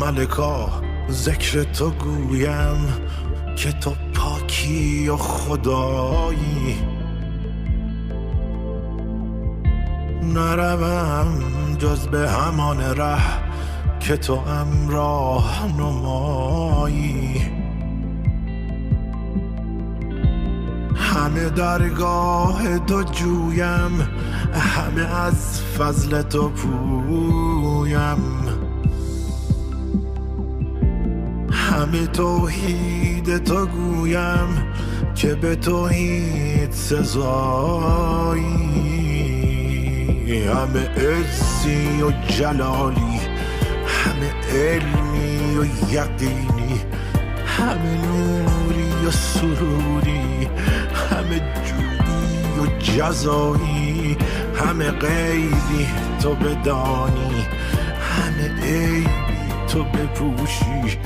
ملکا ذکر تو گویم که تو پاکی و خدایی. نروم جز به همان ره که تو راه نمایی. همه درگاه تو جویم، همه از فضل تو پویم. همه توحید تو گویم که به توحید سزایی. همه عزی و جلالی، همه علمی و یقینی، همه نوری و سروری، همه جودی و جزایی. همه غیبی تو بدانی، همه عیبی تو بپوشی،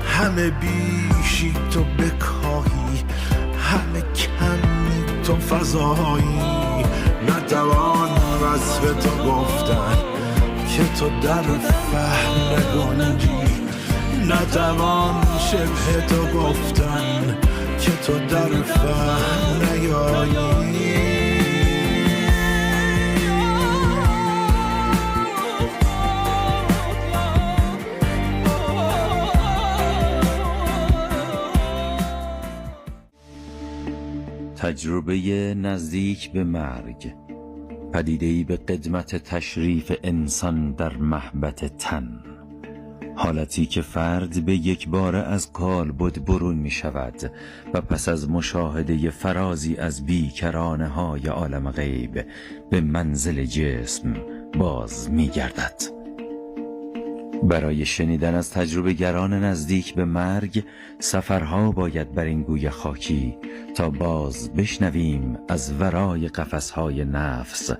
همه بیشی تو بکاهی، همه کمی تو فضایی. نتوان وصف تو گفتن که تو در فهم نگنجی، نتوان شبه تو گفتن که تو در فهم نیایی. تجربه نزدیک به مرگ، پدیده‌ای به قدمت تشریف انسان در مهبط تن، حالتی که فرد به یک باره از کالبد برون می شود و پس از مشاهده فرازی از بیکرانه های عالم غیب به منزل جسم باز می گردد. برای شنیدن از تجربه گران نزدیک به مرگ سفرها باید بر این گوی خاکی تا باز بشنویم از ورای قفسهای نفس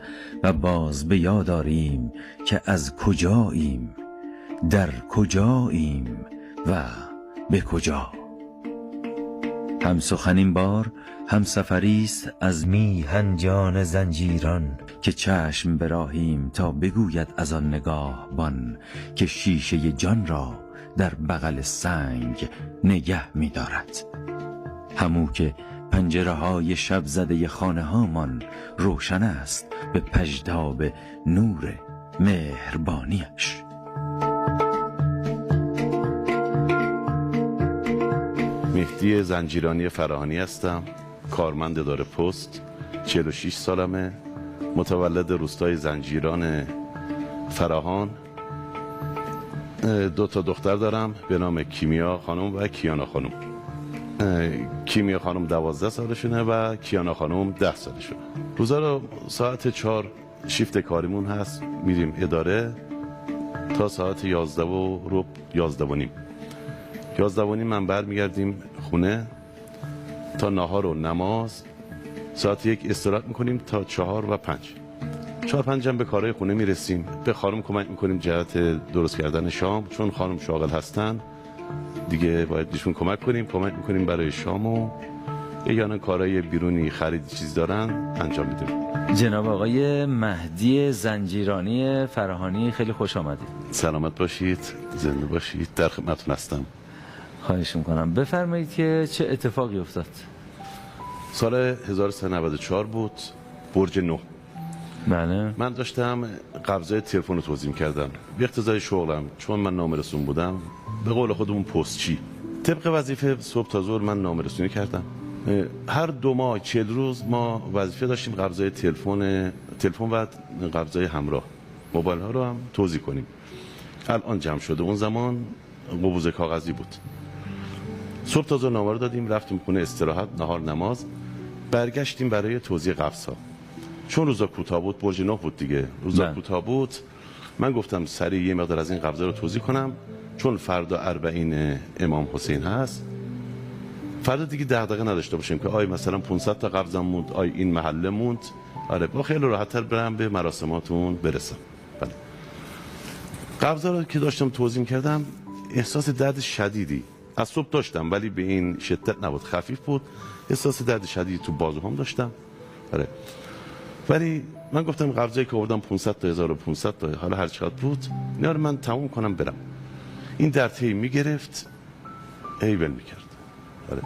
و باز به یاد آریم که از کجاییم، در کجاییم و به کجا. هم سخن این بار هم سفری است از میهن جان زنجیران که چشم براهیم تا بگوید از آن نگاهبان که شیشه جان را در بغل سنگ نگه می دارد. همو که پنجره های شب زده خانه هامان روشن است به پژداب نور مهربانیش. مهدی زنجیرانی فراهانی هستم، کارمند اداره پست، 46 سالمه، متولد روستای زنجیران فراهان. 2 تا دختر دارم به نام کیمیا خانم و کیانا خانم. کیمیا خانم 12 سالشونه و کیانا خانم 10 سالشونه. روزا رو ساعت 4 شیفت کاریمون هست، میریم اداره تا ساعت 11 و ربع 11 و نیم. 11 و نیم من برمیگردیم خونه تا ناهار و نماز. ساعت 1 استراحت میکنیم تا 4 و 5. 4 5 هم به کارهای خونه میرسیم. به خانم کمک میکنیم جهت درست کردن شام، چون خانم شاغل هستن دیگه باید بهشون کمک میکنیم برای شام و یعنی کارهای بیرونی خرید چیز دارن انجام میدیم. جناب آقای مهدی زنجیرانی فراهانی خیلی خوش آمدید. سلامت باشید، زنده باشید، در خدمتتون هستم. خواهش میکنم. بفرمایید که چه اتفاقی افتاد؟ سال 1394 بود، برج 9. بله. من داشتم قبضای تلفن رو توزیع می‌کردم به اقتضای شغلم، چون من نامرسون بودم، به قول خودمون پستچی. طبق وظیفه صبح تا ظهر من نامرسونی کردم. هر 2 ماه 40 روز ما وظیفه داشتیم قبضای تلفن و قبضای همراه موبایل ها رو هم توزیع کنیم. الان جمع شده، اون زمان قبوز کاغذی بود. صبح تا ظهر نامه رو دادیم، رفتیم خونه استراحت، نهار، نماز، برگشتیم برای توزیع قبض ها. چون روزا کوتاه بود، برج 9 بود دیگه، روزا کوتاه بود، من گفتم سریع یه مقدار از این قبضا رو توزیع کنم، چون فردا اربعین امام حسین هست، فردا دیگه دغدغه نداشته باشیم که آی مثلا 500 تا قبضم موند، آی این محله موند. آره با خیلی راحت‌تر برم به مراسماتون برسم. بله. قبضا رو که داشتم توزیع کردم، احساس درد شدیدی از صبح داشتم، ولی به این شدت نبود، خفیف بود. احساس درد شدیدی تو بازوهام داشتم. آره. ولی من گفتم قبضایی که آوردم 500 تا 1500 تا حالا هر چقدر بود، اینا رو من تموم کنم برم. این درد هی میگرفت هی ول میکرد. آره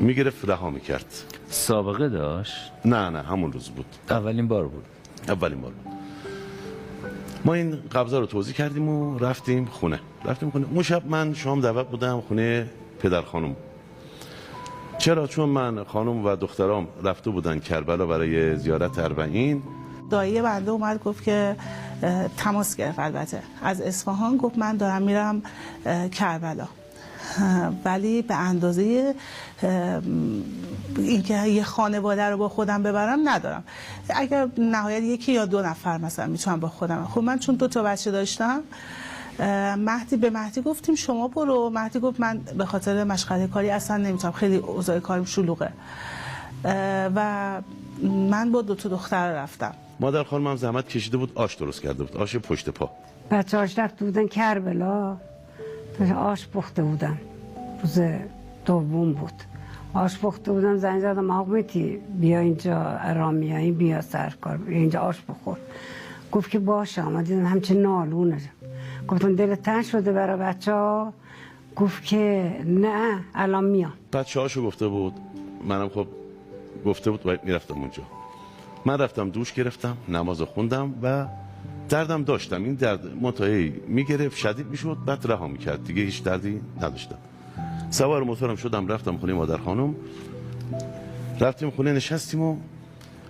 میگرفت رها میکرد. سابقه داشت؟ نه همون روز بود. اولین بار بود. ما این قبضه رو توضیح کردیم و رفتیم خونه. اون شب من شام دعوت بودم خونه پدر خانم. چرا؟ چون من خانم و دخترام رفته بودن کربلا برای زیارت اربعین. دایی بنده اومد گفت که تماس گرفت، البته از اصفهان، گفت من دارم میرم کربلا، ولی به اندازه اینکه یه خانواده رو با خودم ببرم ندارم. اگر نهایت 1 یا 2 نفر مثلا میتونم با خودم. خب من چون 2 تا بچه داشتم، به مهدی گفتیم شما برو. مهدی گفت من به خاطر مشغله کاری اصلا نمیتونم، خیلی اوضاع کارم شلوغه، و من با 2 تا دختر رفتم. مادر خانمم زحمت کشیده بود، آش درست کرده بود، آش پشت پا. بچه‌هاش رفته بودن کربلا، آش پخته بودن، روز دوم بود، آش پخته بودم. زنگ زدم آقمیتی بیا اینجا ارامیایی، بیا سرکار، بیا اینجا آش بخور. گفت که باشه. آمد دیدم همچه نالونه. گفتم دلت تنگ شده برای بچه‌ها؟ گفت که نه الان میام. بچه‌هاشو گفته بود، منم خب گفته بود باید میرفتم اونجا. من رفتم دوش گرفتم، نماز خوندم و دردم داشتم. این درد منتهی میگرفت، شدید میشد، بعد رها میکرد، دیگه هیچ دردی نداشتم. سوار موتورم شدم رفتم خونه مادر خانم. رفتیم خونه نشستیم و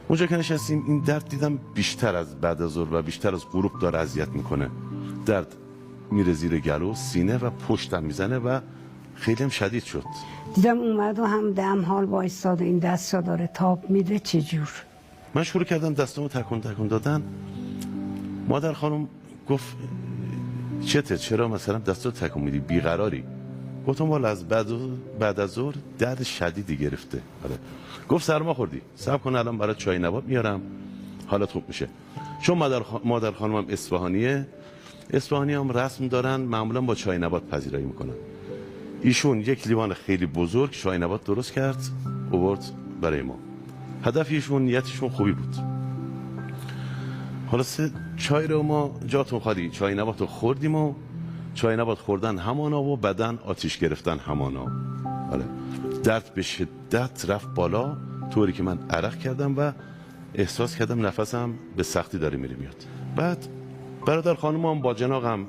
اونجا که نشستیم این درد دیدم بیشتر از بعد از ظهر و بیشتر از غروب داره اذیت میکنه. درد میره زیر گلو، سینه و پشتم میزنه و خیلی هم شدید شد. دیدم اومد و هم دم حال وایستاد و این دستا داره تاب میده. چجور؟ من شروع کردم دستامو تکون دادن. مادر خانم گفت چرا مثلا دستو تکون میدی، بیقراری؟ گفتم والا از بعد از ظهر درد شدیدی گرفته. آره. گفت سرما خوردی، صبر کن الان برای چای نبات میارم حالت خوب میشه. چون مادر خانمم اصفهانی هم رسم دارن معمولا با چای نبات پذیرایی میکنن. ایشون 1 لیوان خیلی بزرگ چای نبات درست کرد آورد برای ما. هدف ایشون، نیتشون خوبی بود. خلاصه چای رو ما جاتون خالی چای نبات رو خوردیم و چای نبات خوردن همانا و بدن آتیش گرفتن همانا. آره. درد به شدت رفت بالا، طوری که من عرق کردم و احساس کردم نفسم به سختی داره میره میاد. بعد برادر خانومم با جناقم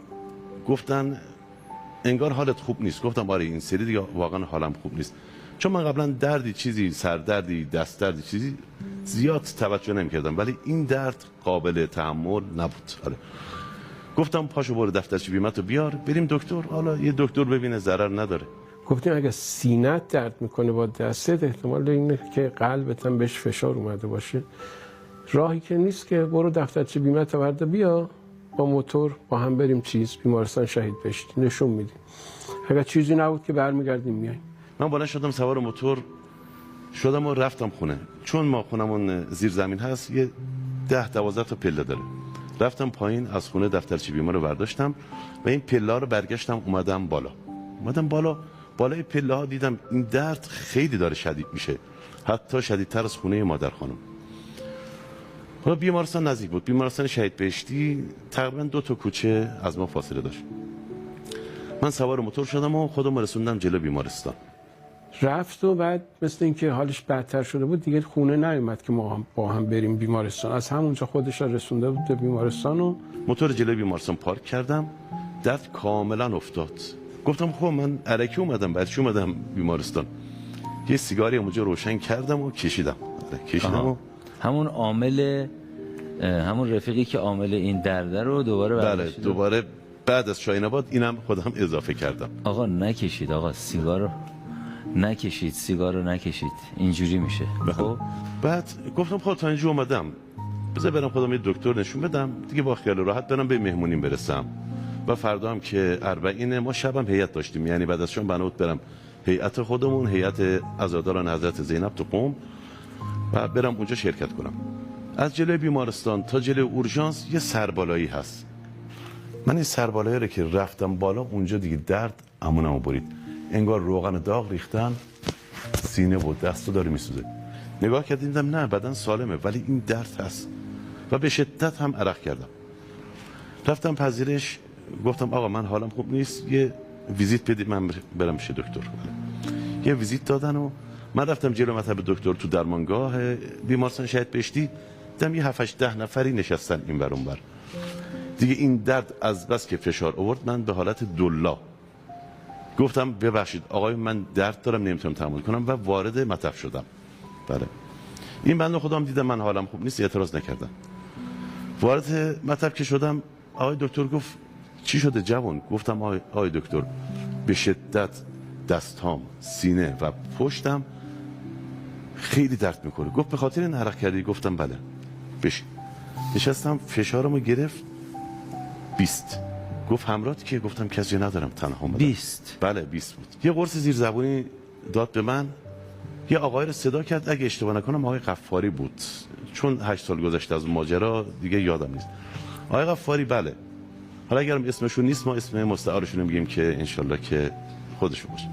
گفتن انگار حالت خوب نیست. گفتم آره این سری دیگه واقعا حالم خوب نیست، چون من قبلا دردی چیزی، سردردی، دست دردی چیزی زیاد توجه نمی‌کردم، ولی این درد قابل تحمل نبود. آره. گفتم پاشو برو دفترچه بیمه‌تو بیار بریم دکتر، حالا یه دکتر ببینه ضرر نداره. گفتیم اگه سینه‌ت درد میکنه با دستت احتمال اینه که قلبت هم بهش فشار اومده باشه. راهی که نیست که برو دفترچه بیمه‌تو برده بیا با موتور با هم بریم بیمارستان شهید بهشتی نشون میدیم. اگه چیزی نبود که برمیگردیم میایم. من بالا شدم سوار موتور شدم و رفتم خونه. چون ما خونمون زیر زمین هست یه 10-12 تا پله داره. رفتم پایین از خونه دفترچه بیمه رو برداشتم و این پله ها رو برگشتم اومدم بالا. بالای پله ها دیدم این درد خیلی داره شدید میشه، حتی شدیدتر از خونه مادر خانم. حالا بیمارستان نزدیک بود، بیمارستان شهید بهشتی تقریبا 2 تا کوچه از ما فاصله داشت. من سوار موتور شدم و خودم رسوندم جلو بیمارستان. رفت و بعد مثل اینکه حالش بدتر شده بود دیگه خونه نیومد که ما با هم بریم بیمارستان. از همونجا خودش را رسونده بود به بیمارستان و موتور جلوی بیمارستان پارک کردم. درد کاملا افتاد. گفتم خب من الکی اومدم، بعد چی اومدم بیمارستان؟ یه سیگاری اونجا روشن کردم و کشیدم و همون عامل، همون رفیقی که عامل این درد رو دوباره بله دوباره بعد از چای نبات اینم خودم اضافه کردم. آقا نکشید، آقا سیگار رو نکشید، اینجوری میشه. خب بعد گفتم خب تا اینجا اومدم بذار برم خودم یه دکتر نشون بدم دیگه، با خیال راحت برم به مهمونیم برسم. و فردا هم که اربعین ما شبم هیئت داشتیم، یعنی بعد از شام بنوت برم هیئت خودمون، هیئت عزاداران حضرت زینب تو قم، و برم اونجا شرکت کنم. از جلوی بیمارستان تا جلوی اورژانس یه سربالایی هست. من این سربالایی رو که رفتم بالا اونجا دیگه درد امونمو برید، انگار روغن داغ ریختن سینه و دستو داره میسوزه. نگاه کردم دیدم نه بدن سالمه ولی این درد هست و به شدت هم عرق کردم. رفتم پذیرش، گفتم آقا من حالم خوب نیست، یه ویزیت بدید من برم پیش دکتر. یه ویزیت دادن و من رفتم جلو مطب دکتر تو درمانگاه بیمارستان شهید بهشتی. دیدم یه 7-8 نفری نشستن این ور اون ور. دیگه این درد از بس که فشار آورد من به حالت دلا گفتم ببخشید آقای من درد دارم نمیتونم تحمل کنم و وارد مطب شدم. بله این بنده خودم دیدم من حالم خوب نیست، اعتراض نکردم. وارد مطب که شدم آقای دکتر گفت چی شده جوان؟ گفتم آقای دکتر به شدت دستام، سینه و پشتم خیلی درد میکنه. گفت به خاطر این حرکت کردی؟ گفتم بله. بشین. نشستم فشارمو گرفت 20. گفت همراهت کیه؟ گفتم کسی ندارم تنها اومدم. 20. بله 20 بود. یه قرص زیر زبونی داد به من. یه آقای رو صدا کرد، اگه اشتباه نکنم آقای غفاری بود، چون 8 سال گذشته از اون ماجرا دیگه یادم نیست. آقای غفاری بله. حالا اگرم اسمشون نیست ما اسم مستعارشون رو میگیم که انشالله که خودشون باشه.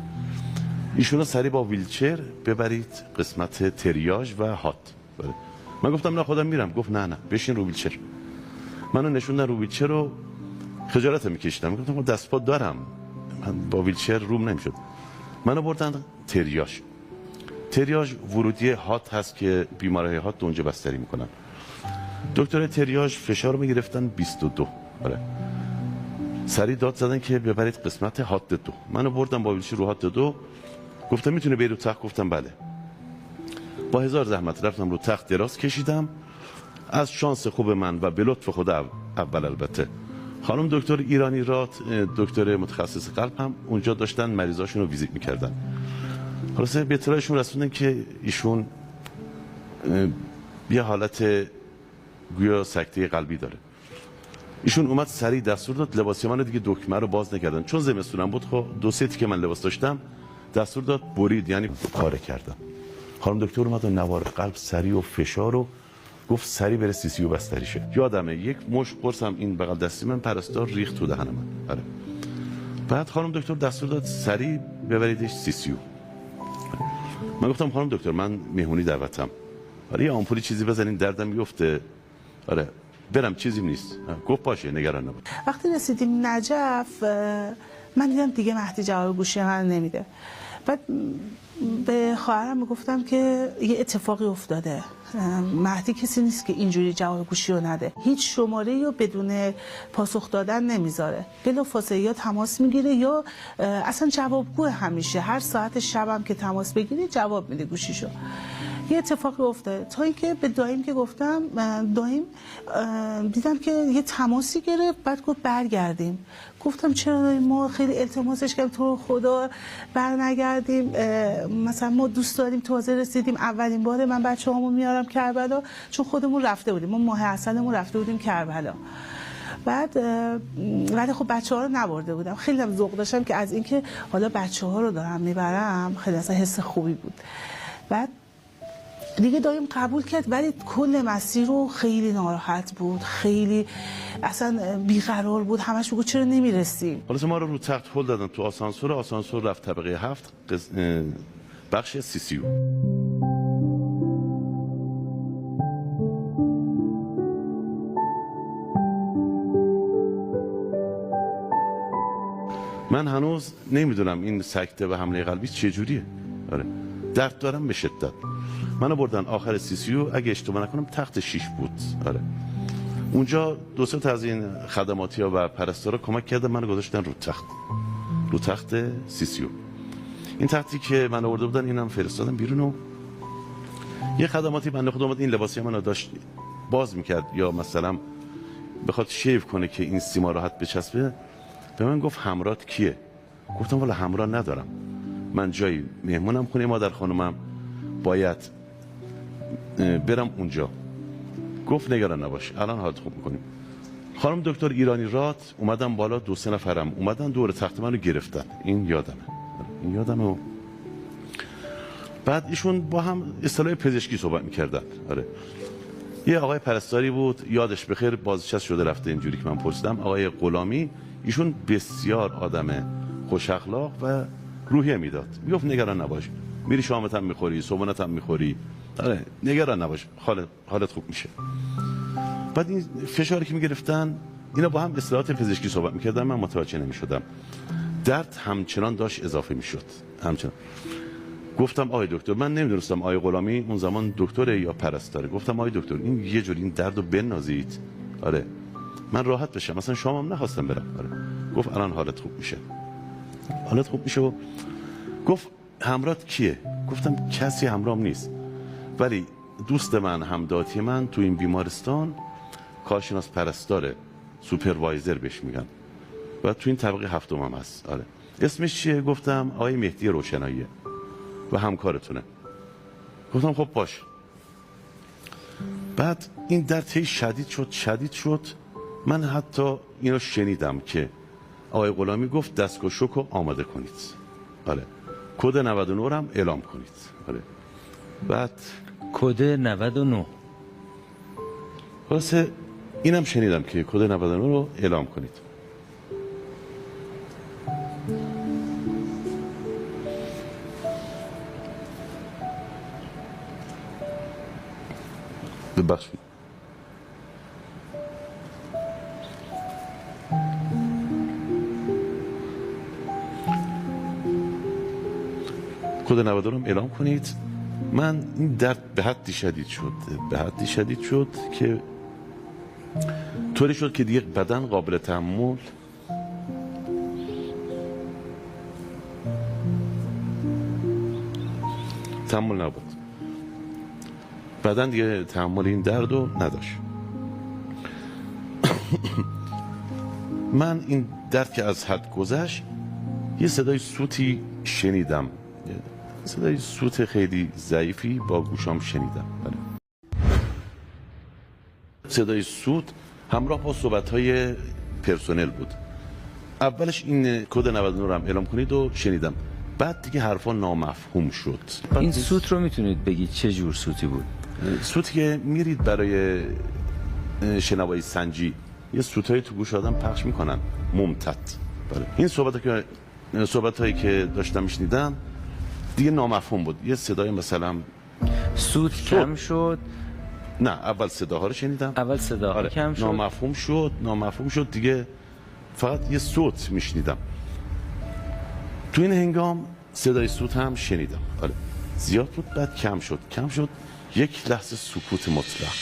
ایشونو سریع با ویلچر ببرید قسمت تریاژ و هات. بله. من گفتم نه خودم میرم. گفت نه بشین رو ویلچر. منو نشوندن رو ویلچر رو خجالت میکشیدم. گفتم دست پا دارم، من با ویلچر روم نمیشد. منو بردن تریاژ ورودی هات هست که بیمارای هات اونجا بستری میکنن. دکتر تریاژ فشار رو گرفتن 22. آره. سریع داد زدن که ببرید قسمت هات 2. منو بردن با ویلچر رو هات 2. گفتم میتونه بری رو تخت؟ گفتم بله. با هزار زحمت رفتم رو تخت دراز کشیدم. از شانس خوب من و به لطف خود اول البته خانم دکتر ایرانی رات، دکتر متخصص قلب هم اونجا داشتن مریضاشون رو ویزیت میکردن. خلاصه به اطلاعشون رسوندن که ایشون یه حالت گویا سکته قلبی داره. ایشون اومد سریع دستور داد لباسی من دیگه دکمه رو باز نکردن، چون زمستونم بود. خب 2-3 که من لباس داشتم دستور داد برید، یعنی پاره کردم. خانم دکتر اومد و نوار قلب سریع و فشار رو گفت سریع بره سی سی یو بستری شه. یادمه یک مش قرصم این بغل دستی من پرستار ریخت تو دهن من. آره. بعد خانم دکتر دستور داد سریع ببریدش سی سی یو. من گفتم خانم دکتر من مهمونی دعوتم، آره یه آمپولی چیزی بزنین دردم میفته. آره برم چیزی نیست. گفت باشه نگران نباش. وقتی رسیدیم نجف من دیدم دیگه مهدی جواب گوشی من نمیده. بعد به خواهرم میگفتم که یه اتفاقی افتاده، مهدی کسی نیست که اینجوری جواب گوشی رو نده، هیچ شماره‌ای رو بدون پاسخ دادن نمیذاره، بلافاصله یا تماس میگیره یا اصلا جوابگو همیشه، هر ساعت شبم که تماس بگیری جواب میده گوشیشو. یه اتفاقی افتاده تا اینکه به دایم که گفتم، دایم دیدم که یه تماسی گرفت، بعد گفت برگردیم. گفتم چرا؟ ما خیلی التماسش کردیم تو خدا برنگردیم، مثلا ما دوست داریم، تازه رسیدیم، اولین باره من بچه‌هامو میارم کربلا، چون خودمون رفته بودیم، ما ماه عسلمون رفته بودیم کربلا. بعد ولی خب بچه‌ها رو نبرده بودم. خیلی هم ذوق داشتم که از اینکه حالا بچه‌ها رو دارم میبرم، خیلی اصلا حس خوبی بود. بعد دیگه دایم قبول کرد، ولی کل مسیر رو خیلی ناراحت بود، خیلی اصلا بیقرار بود، همش بگو چرا نمیرسیم. حالا ما رو تخت هل دادن تو آسانسور رفت طبقه 7 بخش سی سی یو. من هنوز نمیدونم این سکته و حمله قلبی چجوریه. آره درد دارم به شدت. منو بردن آخر سی سی یو، اگه اشتباه نکنم تخت 6 بود. آره اونجا 2-3 تا از این خدماتی ها و پرستارا کمک کردن منو گذاشتن رو تخت سی سی یو. این تختی که منو آورده بودن اینم فرستادن بیرون و یه خدماتی بنده خدا اومد این لباسی منو داشت باز میکرد یا مثلا بخواد شیف کنه که این سیما راحت بچسبه. به من گفت همراهت کیه؟ گفتم والا همراه ندارم، من جایی مهمونم، خونه مادر خانومم، باید برم اونجا. گفت نگران نباش الان حالت خوب میکنیم. خانم دکتر ایرانی رات اومدن بالا، 2-3 نفرم اومدن دور تخت منو گرفتن. این یادمه. بعد ایشون با هم اصطلاح پزشکی صحبت میکردن. آره یه آقای پرستاری بود یادش بخیر، بازنشسته شده رفته، اینجوری که من پرسیدم، آقای غلامی. ایشون بسیار آدم خوش اخلاق و روحیه میداد. میگفت نگران نباش، میری شامت هم میخوری، صبحانت هم میخوری، آره نگران نباش حالت خوب میشه. بعد این فشاری که میگرفتن اینا با هم اصطلاحات پزشکی صحبت میکردن، من متوجه نمیشدم. درد همچنان داشت اضافه میشد، همچنان. گفتم آقای دکتر، من نمیدونستم آقای غلامی اون زمان دکتره یا پرستاره. گفتم آقای دکتر این یه جوری این درد رو بنازید، آره من راحت بشم، مثلا شامم نخواستم برم. آره. گفت الان حالت خوب میشه، حالت خوب میشه. و گفت همراهت کیه؟ گفتم کسی همراهم نیست، ولی دوست من، همداتی من تو این بیمارستان کارشناس پرستاره، سوپروایزر بهش میگن و تو این طبقه هفتم هم هست. آره. اسمش چیه؟ گفتم آقای مهدی روشناییه و همکارتونه. گفتم خب باش. بعد این درد هی شدید شد. من حتی اینو شنیدم که آقای غلامی گفت دستگاه شوک رو آماده کنید. آره. کد 99 هم اعلام کنید. آره. بعد کد 99 واسه اینم شنیدم که کد 99 رو اعلام کنید. ببخشید. کد 99 رو اعلام کنید. من این درد به حدی شدید شد که طوری شد که دیگه بدن قابل تحمل نبود. بدن دیگه تحمل این درد رو نداشت. من این درد که از حد گذشت، یه صدای صوتی شنیدم، صدای صوت خیلی ضعیفی با گوشام شنیدم. بله. صدای صوت همراه با صحبت‌های پرسنل بود. اولش این کد 99 رو هم اعلام کنید و شنیدم، بعد دیگه حرفا نامفهوم شد. این صوت رو میتونید بگید چه جور صوتی بود؟ صوتی که میرید برای شنوایی سنجی یه صوتایی تو گوش آدم پخش میکنن ممتد. بله. این صحبتایی که داشتم میشنیدم دیگه نامفهوم بود. یه صدای مثلا صوت کم شد. نه، اول صداها رو شنیدم. اول صداها آره. کم شد. نامفهوم شد دیگه، فقط یه صوت میشنیدم. تو این هنگام صدای صوت هم شنیدم. آره. زیاد بود، بعد کم شد. یک لحظه سکوت مطلق.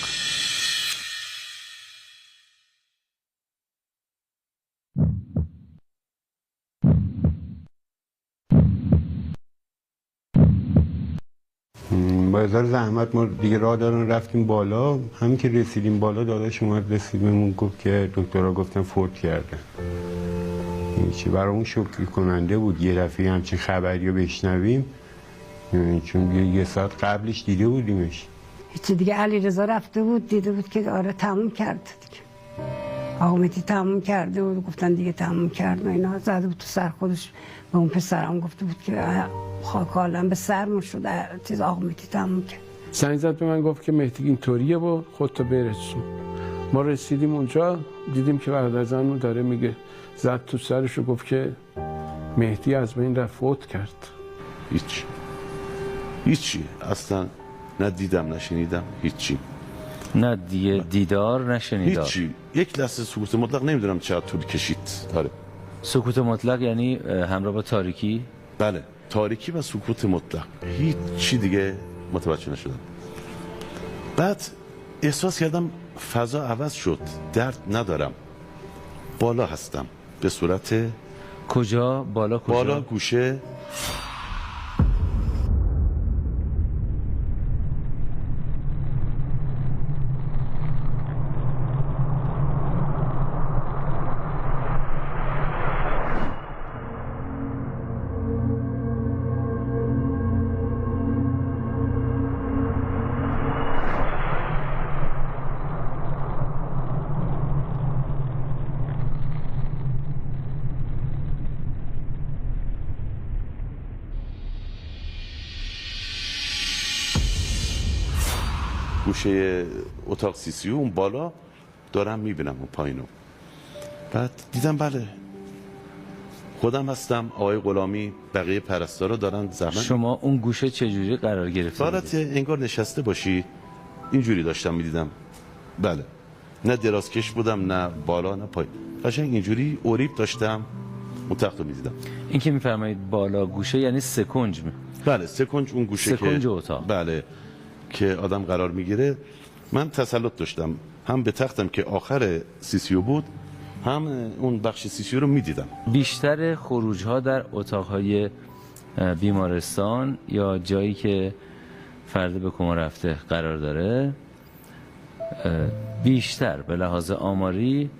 با هزار زحمت ما دیگه راه دادن رفتیم بالا. همین که رسیدیم بالا داداش اومد رسیدمون گفت که دکترها گفتن فوت کردن. این چی برامون شوکه کننده بود یه دفعه همچین خبری رو بشنویم، چون یه ساعت قبلش دیده بودیمش. هیچی دیگه. علیرضا رفته بود دیده بود که آره تموم کرد دیگه. آقا مهدی تموم کرده بود، گفتن دیگه تموم کرد و اینا. زده بود تو سر خودش به اون پسرم گفته بود که خاک عالم به سرمون شد، چیز آقا مهدی تموم کرد. زنگ زد به من گفت که مهدی اینطوریه و خودتو برسون. ما رسیدیم اونجا دیدیم که برادرزنمون داره میگه، زد تو سرش و گفت که مهدی از بین رفت، فوت کرد. هیچی اصلا، نه دیدم نه شنیدم، هیچی. نه دیدار نه شنیدار. هیچی. یک لحظه سکوت مطلق، نمیدونم چقدر طول کشید. آره. سکوت مطلق یعنی همراه با تاریکی؟ بله، تاریکی و سکوت مطلق. هیچی دیگه متوجه نشدم. بعد احساس کردم فضا عوض شد، درد ندارم، بالا هستم به صورت کجا؟ بالا کجا؟ بالا گوشه. گوشه اتاق CCU اون بالا دارم میبینم اون پایینو. بعد دیدم بله خودم هستم، آقای غلامی، بقیه پرستارا دارن زحمت. شما اون گوشه چجوری قرار گرفته؟ حالت انگار نشسته باشی، اینجوری داشتم میدیدم. بله. نه درازکش بودم، نه بالا نه پای، قشنگ اینجوری اوریب داشتم اون تخت رو میدیدم. این که میفرمایید بالا گوشه یعنی سکنج بله سکنج، اون گوشه سکنج که اتاق. بله که آدم قرار میگیره. من تسلط داشتم هم به تختم که آخر CCU بود، هم اون بخش CCU رو میدیدم. بیشتر خروج ها در اتاق های بیمارستان یا جایی که فرد به کما رفته قرار داره، بیشتر به لحاظ آماری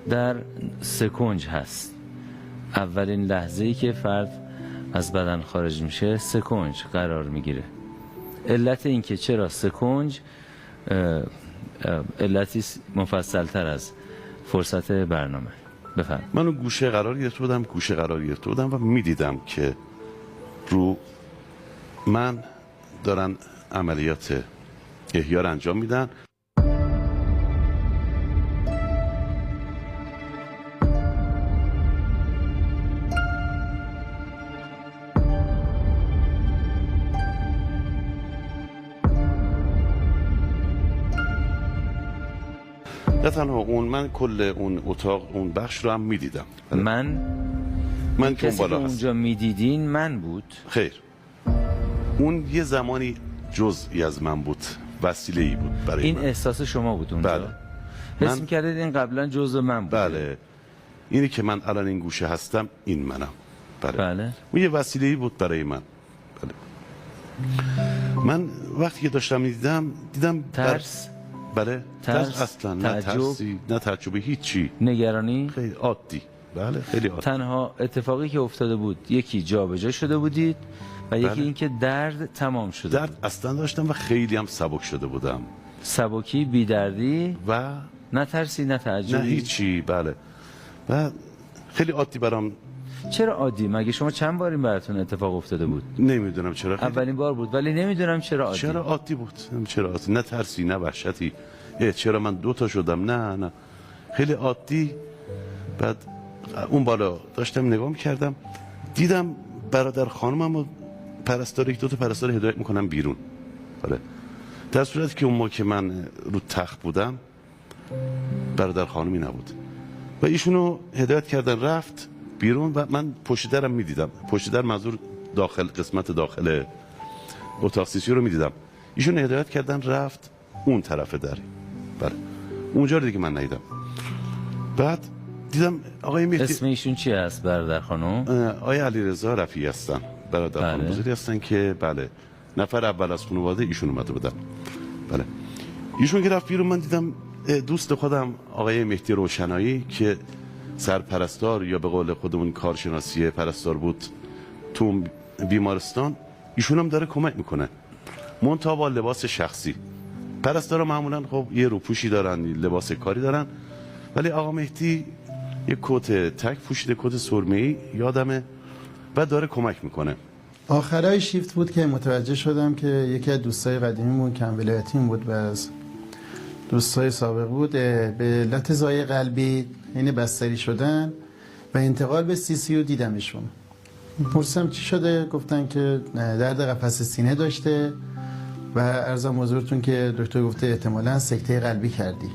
در سکنج هست. اولین لحظه‌ای که فرد از بدن خارج میشه سکنج قرار میگیره. علت این که چرا سکنج علتی مفصل‌تر از فرصت برنامه. بفرم. من اون گوشه قرار گرفته بودم و میدیدم که رو من دارن عملیات احیا رو انجام میدن. نه تنها اون، من کل اون اتاق اون بخش رو هم میدیدم. من که اون کسی که بالا هست. اونجا میدیدین من بود؟ خیر، اون یه زمانی جزئی از من بود، وسیله‌ای بود برای این من. احساس شما بود اونجا؟ بله. حس می‌کردید این قبلا جزء من بود؟ بله، اینی که من الان این گوشه هستم این منم. بله. اون یه وسیله‌ای بود برای من. بله. من وقتی که داشتم دیدم ترس؟ بله، ترس اصلا نه، ترسی نه، تعجبی، هیچی. نگرانی؟ خیلی عادی. بله خیلی عادی. تنها اتفاقی که افتاده بود یکی جابجا شده بودید و یکی بله. اینکه درد تمام شده درد بود. اصلا داشتم و خیلی هم سبک شده بودم. سبکی، بیدردی و نه ترسی نه تعجبی؟ نه هیچی. بله. و خیلی عادی برام. چرا عادی؟ مگه شما چند بار این براتون اتفاق افتاده بود؟ نمیدونم چرا. اولین بار بود ولی نمیدونم چرا عادی. چرا عادی بود؟ چرا عادی؟ نه ترسی نه وحشتی. چرا من 2 تا شدم؟ نه خیلی عادی. بعد اون بالا داشتم نگاه می‌کردم، دیدم برادر خانمم و پرستار، 2 تا پرستار هدایت میکنم بیرون. آره. در صورتی که اون موقع که من رو تخت بودم برادر خانمی نبود و ایشونو هدایت کردن رفت بیرون و من پشت درم میدیدم. پشت در منظور داخل، قسمت داخل اتاق سیسی رو میدیدم. ایشون هدایت کردن رفت اون طرف در. بله. اونجا رو دیگه من ندیدم. بعد دیدم آقای مهدی. اسم ایشون چی هست برادر خانم؟ آقای علیرضا رفیعی هستن، برادر خانم بزرگی هستن که بله نفر اول از خانواده ایشون اومده بودن. بله. ایشون که رفت بیرون من دیدم دوست خودم آقای مهدی روشنایی که سرپرستار یا به قول خودمون کارشناسی پرستار بود تو بیمارستان، ایشون هم داره کمک میکنه، منتها با لباس شخصی. پرستارا معمولا خب یه روپوشی دارن، لباس کاری دارن، ولی آقا مهدی یه کت تک پوشیده، کت سرمه‌ای یادمه، و داره کمک میکنه. آخرای شیفت بود که متوجه شدم که یکی از دوستای قدیمیمون کم ولایتیم بود و از دوستای سابق بود، به علت زای قلبی یعنی بستری شدن و انتقال به CCU دیدمشون. پرسیدم چی شده؟ گفتن که درد قفس سینه داشته و عرضم حضورتون که دکتر گفته احتمالاً سکته قلبی کردی.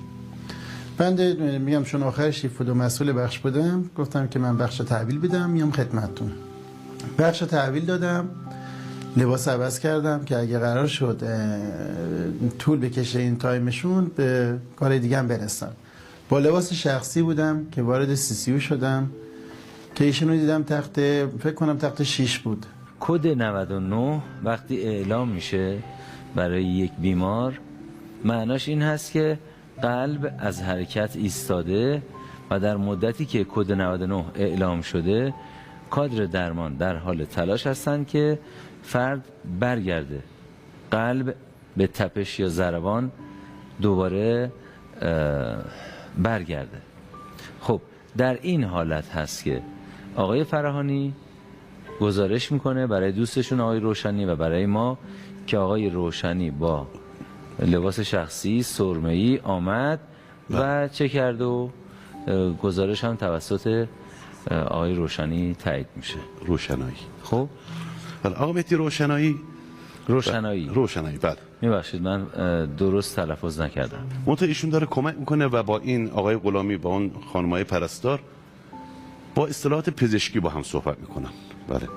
بنده میگم چون آخر شیفت بود و مسئول بخش بودم، گفتم که من بخش تحویل بدم، میام خدمتتون. بخش تحویل دادم، لباس عوض کردم که اگه قرار شد طول بکشه این تایمشون به کار دیگه هم برسم. با لباس شخصی بودم که وارد CCU شدم که ایشونو دیدم تخت، فکر کنم تخت 6 بود. کد 99 وقتی اعلام میشه برای یک بیمار، معناش این هست که قلب از حرکت ایستاده و در مدتی که کد 99 اعلام شده کادر درمان در حال تلاش هستند که فرد برگرده، قلب به تپش یا ضربان دوباره برگرده. خب در این حالت هست که آقای فراهانی گزارش میکنه برای دوستشون آقای روشنی و برای ما که آقای روشنی با لباس شخصی سرمه‌ای آمد و چه کرد و گزارش هم توسط آقای روشنی تایید میشه. روشنایی. خب آقا مهدی روشنایی روشنایی بله. میبخشید من درست تلفظ نکردم. منتها ایشون داره کمک میکنه و با این آقای غلامی با اون خانمای پرستار با اصطلاحات پزشکی با هم صحبت میکنن. بله.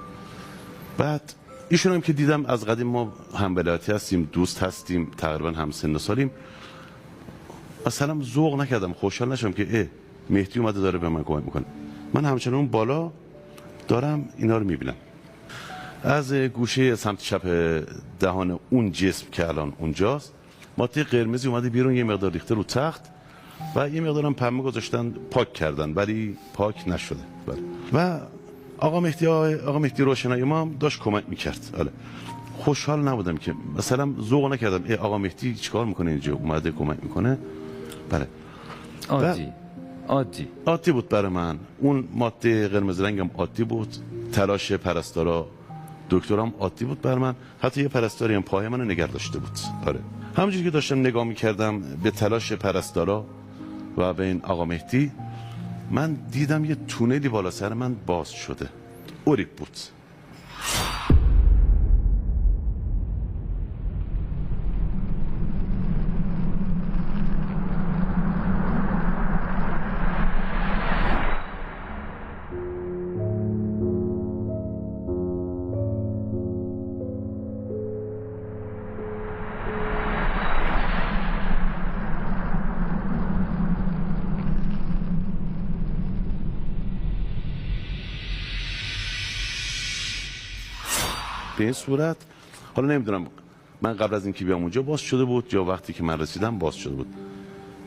بعد ایشون هم که دیدم از قدیم ما هم ولایتی هستیم، دوست هستیم، تقریبا هم سن و سالیم، اصلا ذوق نکردم، خوشحال نشم که مهدی اومده داره به من کمک میکنه. من همچنان بالا دارم اینا رو میبینم. از گوشه سمت چپ دهان اون جسم که الان اونجاست ماده قرمزی اومده بیرون، یه مقدار ریخته رو تخت و یه مقدارم پنبه گذاشتن پاک کردن ولی پاک نشده. بله. و آقا مهدی روشنایی ما هم داشت کمک میکرد. بله. خوشحال نبودم که مثلا ذوق نکردم آقا مهدی چیکار میکنه اینجا اومده کمک میکنه. بله. عادی بود برای من. اون ماده قرمز رنگم عادی بود، تلاش پرستارا دکترام عادی بود برای من. حتی یه پرستاری هم پای منو نگه داشته بود. آره. همونجوری که داشتم نگاه میکردم به تلاش پرستارا و به این آقا مهدی، من دیدم یه تونلی بالا سر من باز شده. اوریک بود. به این صورت حالا نمیدونم من قبل از اینکه بیام اونجا باز شده بود یا وقتی که من رسیدم باز شده بود.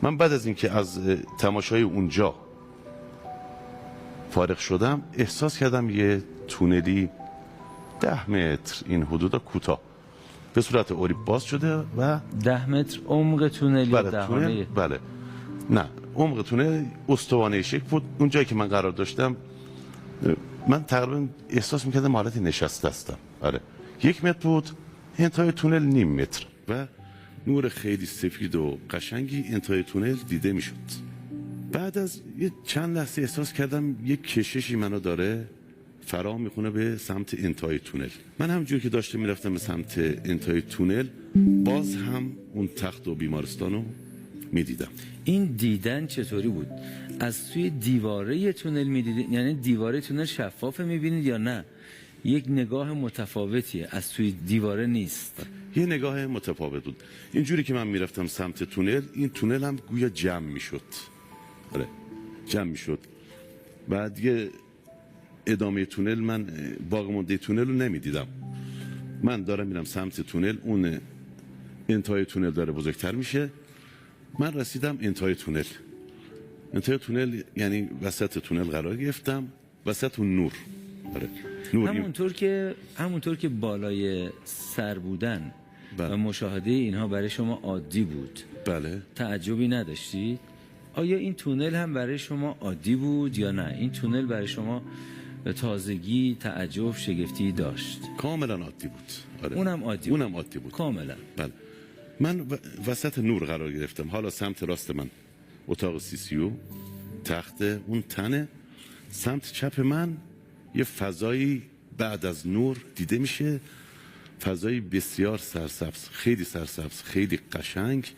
من بعد از اینکه از تماشای اونجا فارغ شدم احساس کردم یه تونلی 10 متر این حدودا کوتاه به صورت اوری باز شده و 10 متر عمق تونل یا دهانه؟ بله. نه عمق تونل استوانه شکل بود. اون جایی که من قرار داشتم من تقریبا احساس میکردم حالت نشسته هستم. آره. 1 متر بود، انتهای تونل نیم متر و نور خیلی سفید و قشنگی انتهای تونل دیده میشد. بعد از یه چند لحظه احساس کردم یک کششی منو داره فرا میخونه به سمت انتهای تونل. من همونجوری که داشته میرفتم به سمت انتهای تونل باز هم اون تخت و بیمارستانو میدیدم. این دیدن چطوری بود؟ از توی دیواره تونل میدیدید؟ یعنی دیواره تونل شفافه میبینید یا نه؟ یک نگاه متفاوتیه، از توی دیواره نیست. یه نگاه متفاوت بود. اینجوری که من میرفتم سمت تونل، این تونل هم گویا جمع میشد. آره جمع میشد. بعد یه ادامه تونل من باقی مونده تونل رو نمیدیدم. من دارم میرم سمت تونل، اون انتهای تونل داره بزرگتر میشه. من رسیدم انتهای تونل. انتهای تونل یعنی وسط تونل قرار گرفتم، وسط اون نور. آره. همونطور که بالای سر بودن و مشاهده اینها برای شما عادی بود. بله. تعجبی نداشتید؟ آیا این تونل هم برای شما عادی بود یا نه؟ این تونل برای شما تازگی، تعجب، شگفتی داشت؟ کاملا عادی بود. آره. اونم عادی بود. کاملا. بله. من وسط نور قرار گرفتم. حالا سمت راست من اتاق CCU، تخت اون تنه، سمت چپ من یه فضایی بعد از نور دیده میشه، فضایی بسیار سرسبز، خیلی قشنگ،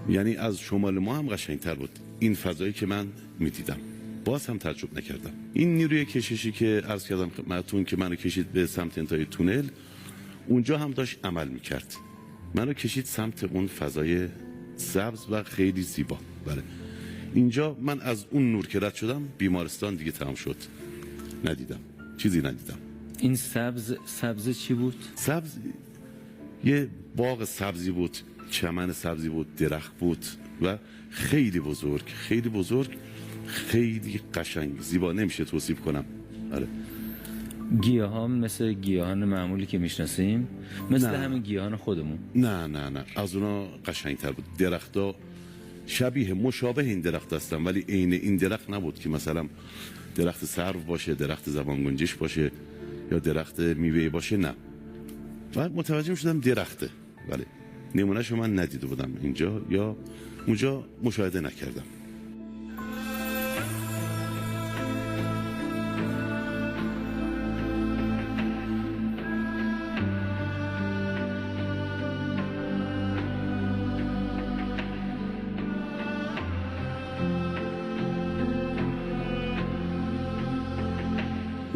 یعنی از شمال ما هم قشنگتر بود این فضایی که من میدیدم. باز هم تعجب نکردم. این نیروی کششی که عرض کردم خدمتتون که منو کشید به سمت انتهای تونل، اونجا هم داشت عمل میکرد. منو کشید سمت اون فضای سبز و خیلی زیبا. بله. اینجا من از اون نور که رد شدم بیمارستان دیگه تمام شد. چیزی ندیدم. این سبز چی بود؟ سبز یه باغ سبزی بود، چمن سبزی بود، درخت بود و خیلی بزرگ، خیلی قشنگ، زیبا، نمیشه توصیف کنم. آره. گیاهان مثل گیاهان معمولی که میشناسیم؟ مثل همین گیاهان خودمون؟ نه از اونا قشنگتر بود. درخت‌ها شبیه مشابه این درخت هستن ولی عین این درخت نبود که مثلا درخت سرو باشه، درخت زبان گنجش باشه یا درخت میوه باشه. نه. و متوجه شدم درخته. بله. نمونهشو من ندیده بودم اینجا یا اونجا مشاهده نکردم.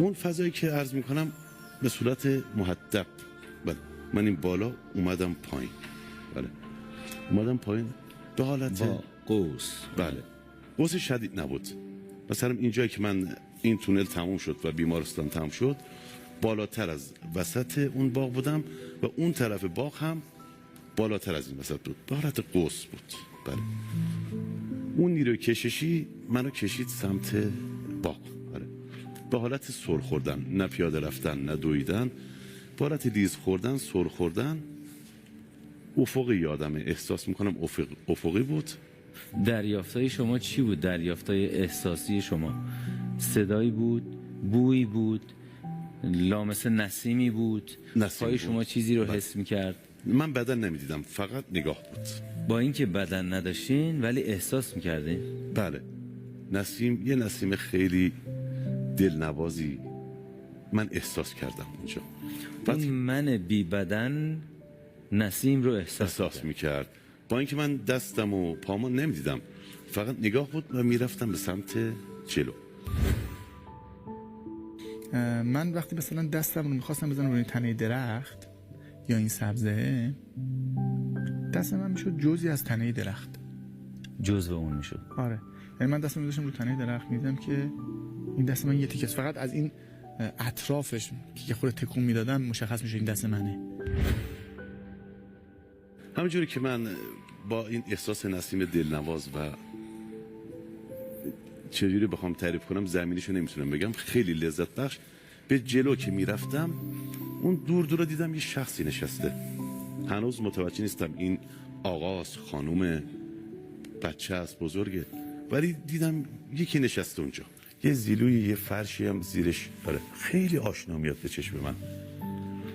اون فضایی که عرض میکنم به صورت محدب، بله من این بالا اومدم پایین، بله اومدم پایین به حالت با قوس. بله قوس شدید نبود. مثلا اینجایی که من این تونل تموم شد و بیمارستان تموم شد، بالاتر از وسط اون باغ بودم و اون طرف باغ هم بالاتر از این وسط بود، به حالت قوس بود. بله اون نیروی کششی منو کشید سمت باغ، بله به حالت سر خوردن، نه پیاده رفتن نه دویدن، به حالت لیز خوردن، سر خوردن. افقی یادمه، احساس میکنم افقی بود. دریافتای شما چی بود؟ دریافتای احساسی شما صدایی بود، بویی بود، لامس نسیمی بود؟ پای شما چیزی رو حس میکرد؟ من بدن نمیدیدم، فقط نگاه بود. با اینکه بدن نداشتین ولی احساس میکردین؟ بله نسیم، یه نسیم خیلی دلنوازی من احساس کردم اونجا. اون من بی بدن نسیم رو احساس میکرد، با اینکه من دستم و پامو نمیدیدم، فقط نگاه بود و میرفتم به سمت جلو. من وقتی مثلا دستم رو میخواستم بزنم روی تنه درخت یا این سبزه، دست من میشد جزئی از تنه درخت، جزء اون میشد. آره یعنی من دستم میذاشتم رو تنه درخت، میدیدم که این دست من یه تیکه است، فقط از این اطرافش که خود تکون میدادم مشخص میشه این دست منه. همینجوری که من با این احساس نسیم دلنواز و چجوری بخوام تعریف کنم زمینیشو نمیتونم بگم، خیلی لذت بخش، به جلو که میرفتم اون دور دور دیدم یه شخصی نشسته. هنوز متوجه نیستم این آقاست، خانومه، بچه است، بزرگه، ولی دیدم یکی نشسته اونجا، یه زیلوی یه فرشی هم زیرش داره، خیلی آشنا میاد به چشم من.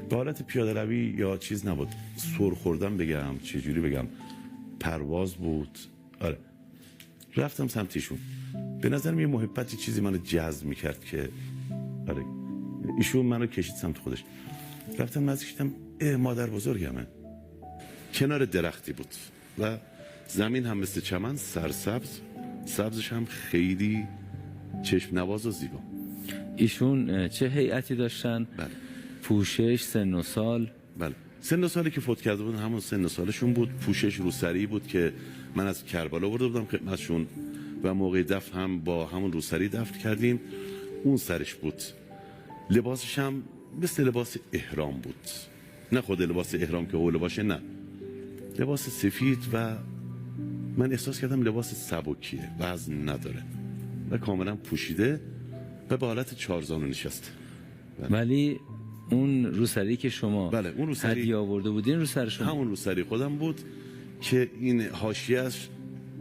به حالت پیاده روی یا چیز نبود، سر خوردن بگم چجوری بگم، پرواز بود. آره رفتم سمتشون، به نظرم یه محبتی چیزی منو جذب میکرد که آره ایشون منو کشید سمت خودش. رفتم نزدیکشم، مادر بزرگمه، کنار درختی بود و زمین هم مثل چمن سرسبز، سبزش هم خیلی چشم نواز و زیبا. ایشون چه هیئتی داشتن؟ بله. پوشش، سن و سال؟ بله سن و سالی که فوت کرده بودن همون سن و سالشون بود. پوشش روسری بود که من از کربلا برده بودم خدمتشون و موقع دفن هم با همون روسری دفن کردیم، اون سرش بود. لباسش هم مثل لباس احرام بود، نه خود لباس احرام که حوله باشه، نه لباس سفید و من احساس کردم لباس سبکیه، وزن نداره و کاملا پوشیده و به حالت چارزانو نشسته. ولی اون روسری که شما بله اون روسری هدیه آورده بودین رو سر شما؟ همون روسری خودم بود که این حاشیه‌اش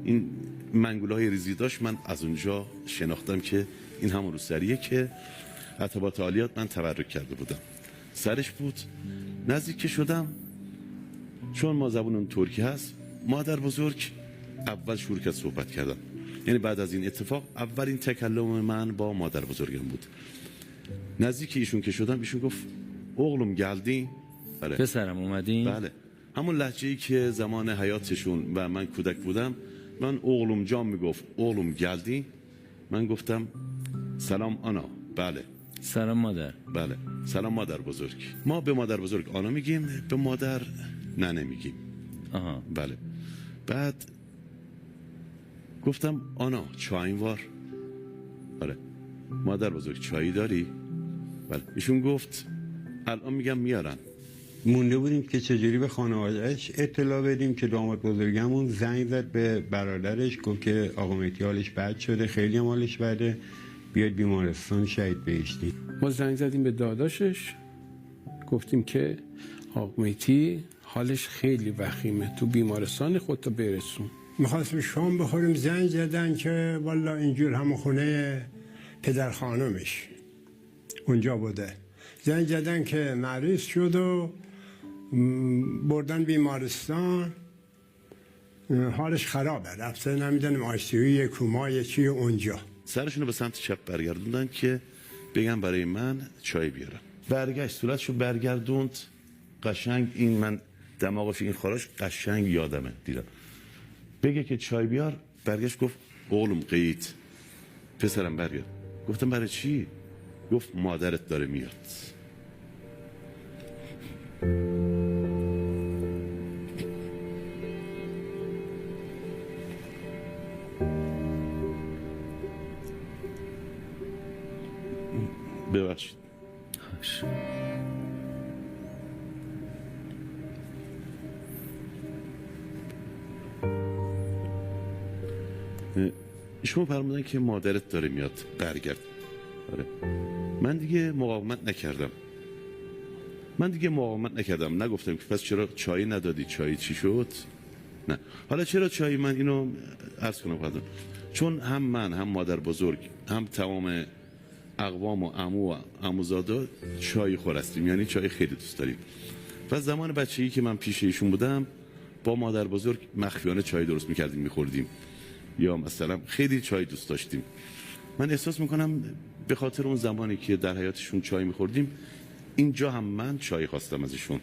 این منگوله‌های ریزی داشت. من از اونجا شناختم که این همون روسریه که عطابات عالیات من تبرک کرده بودم، سرش بود. نزدیک که شدم، چون ما زبون ترکی هست، مادر بزرگ اول شروع کرد صحبت کردن، یعنی بعد از این اتفاق اولین تکلم من با مادر بزرگم بود. نزدیک ایشون که شدم، ایشون گفت oğlum geldin. بله. پسرم اومدین؟ بله همون لهجه‌ای که زمان حیاتشون و من کودک بودم، من oğlum جان میگفت oğlum geldin، من گفتم سلام آنا. بله سلام مادر. بله سلام مادر بزرگ. ما به مادر بزرگ آنا میگیم، به مادر نه نمیگیم. آها. بله بعد گفتم آنا چای وار. بله مادر بزرگ چایی داری؟ بله ایشون گفت الان میگم میارن. مونده بودیم که چجوری به خانوادهش اطلاع بدیم که داماد بزرگمون زنگ زد به برادرش، گفت که آقا مهدی حالش بد شده، خیلی هم حالش بده، بیاید بیمارستان شهید بهشتی. ما زنگ زدیم به داداشش، گفتیم که آقا مهدی حالش خیلی وخیمه، تو بیمارستان خودتو برسون. میخواستم شام بخوریم، زنگ زدن که والا اینجور همون خونه پدر خانمش اونجا بوده. زنگ زدن که مریض شد و بردن بیمارستان، حالش خرابه، رفته نمیدونم آیسیوی کومای چی اونجا. سرشونو به سمت چپ برگردوندن که بگم برای من چای بیارم. برگشت صورتشو برگردوند، قشنگ این من دماغش این خاراش قشنگ یادمه دیدم. بگه که چای بیار، برگشت گفت oğlum قیت، پسرم برگرد. گفتم برای چی؟ گفت مادرت داره میاد. ببخشید. شما فرمودن که مادرت داره میاد برگرد. آره. من دیگه مقاومت نکردم. نگفتم که پس چرا چای ندادی، چای چی شد؟ نه. حالا چرا چای من اینو عرض کنم خدمتتون، چون هم من هم مادر بزرگ هم تمام اقوام و عمو و عموزادا چای خور هستیم، یعنی چای خیلی دوست داریم. و زمان بچگی که من پیش ایشون بودم با مادر بزرگ مخفیانه چای درست میکردیم میخوردیم، یا مثلا خیلی چای دوست داشتیم. من احساس میکنم به خاطر اون زمانی که در حیاتشون چای میخوردیم اینجا هم من چای خواستم ازشون.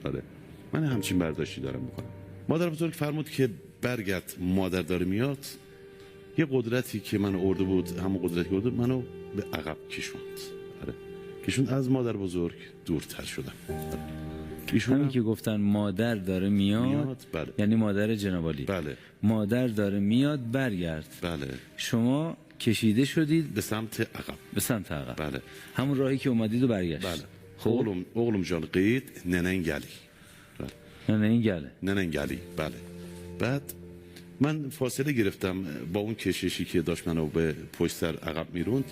آره. من همچین برداشتی دارم میکنم. مادر بزرگ فرمود که برگرد مادر داره میاد. یه قدرتی که منو آورده بود، همون قدرتی که بود منو به عقب کشوند. آره. کشوند، از مادر بزرگ دورتر شدم. ایشون همین که گفتن مادر داره میاد بله. یعنی مادر جناب عالی. بله. مادر داره میاد برگرد. بله. شما کشیده شدید به سمت عقب. به سمت عقب. بله. همون راهی که اومدید و برگشت. بله. خب oğlum جان قید نننگلی. نننگلی. بله. بعد من فاصله گرفتم با اون کششی که داشت منو به پشت سر عقب میروند.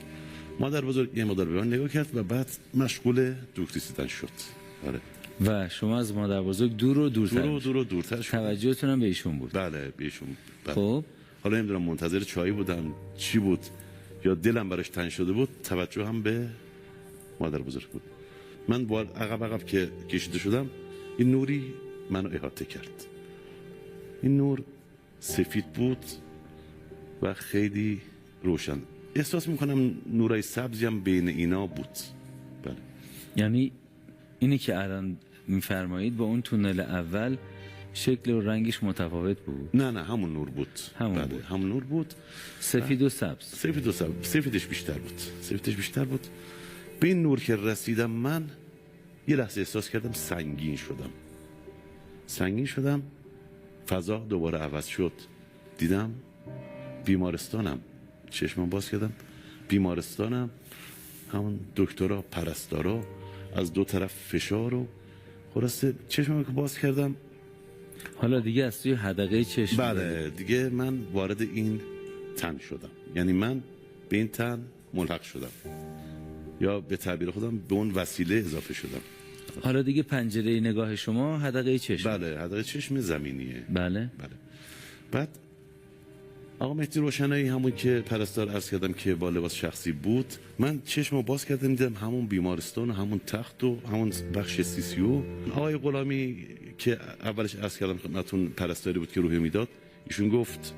مادر بزرگ یه مادر به من نگاه کرد و بعد مشغول دوک رسیدن شد. آره. و شما از مادر بزرگ دور و دورتر شد. توجهتون هم به ایشون بود. بله به ایشون. بله. خب حالا نمیدونم منتظر چایی بودم چی بود یا دلم براش تنگ شده بود، توجه هم به مادر بزرگ بود. من با عقب که کشیده شدم این نوری منو احاطه کرد. این نور سفید بود و خیلی روشن. احساس میکنم نورای سبزی هم بین اینا بود. بله. یعنی اینی که الان میفرمایید با اون تونل اول شکل و رنگش متفاوت بود؟ نه همون نور بود. همون نور بود. سفید و سبز. سفیدش بیشتر بود. به این نور که رسیدم من یه لحظه احساس کردم سنگین شدم. فضا دوباره عوض شد. دیدم بیمارستانم. چشمم باز کردم بیمارستانم، همون دکترها، پرستارا، از دو طرف فشار و خلاصه چشمم که باز کردم. حالا دیگه از توی حدقه چشم. بله دیگه من وارد این تن شدم، یعنی من به این تن ملحق شدم یا به تعبیر خودم به اون وسیله اضافه شدم. حالا دیگه پنجره نگاه شما حدقه چشم. بله حدقه چشم زمینیه. بله. بعد آقا مهدی روشنایی، همون که پرستار عرض کردم که با لباس شخصی بود، من چشمو باز کردم دیدم همون بیمارستان و همون تخت و همون بخش CCU. آقای غلامی که اولش عرض کردم خدمتتون پرستاری بود که روحیه میداد، ایشون گفت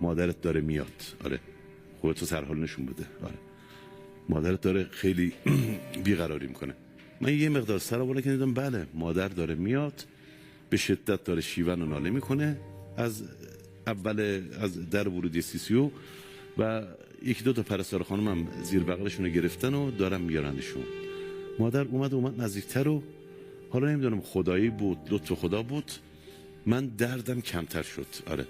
مادرت داره میاد. آره خودتو سرحال نشون بده. آره مادرت داره خیلی بیقراری میکنه. من یه مقدار سر آوردم که دیدم بله مادر داره میاد، به شدت داره شیون و ناله میکنه از در ورودی CCU و یکی دو تا پرستار خانم هم زیر بغلشون رو گرفتن و دارن میارنشون. مادر اومد نزدیکتر و حالا نمیدونم خدایی بود، لطف خدا بود، من دردم کمتر شد. آره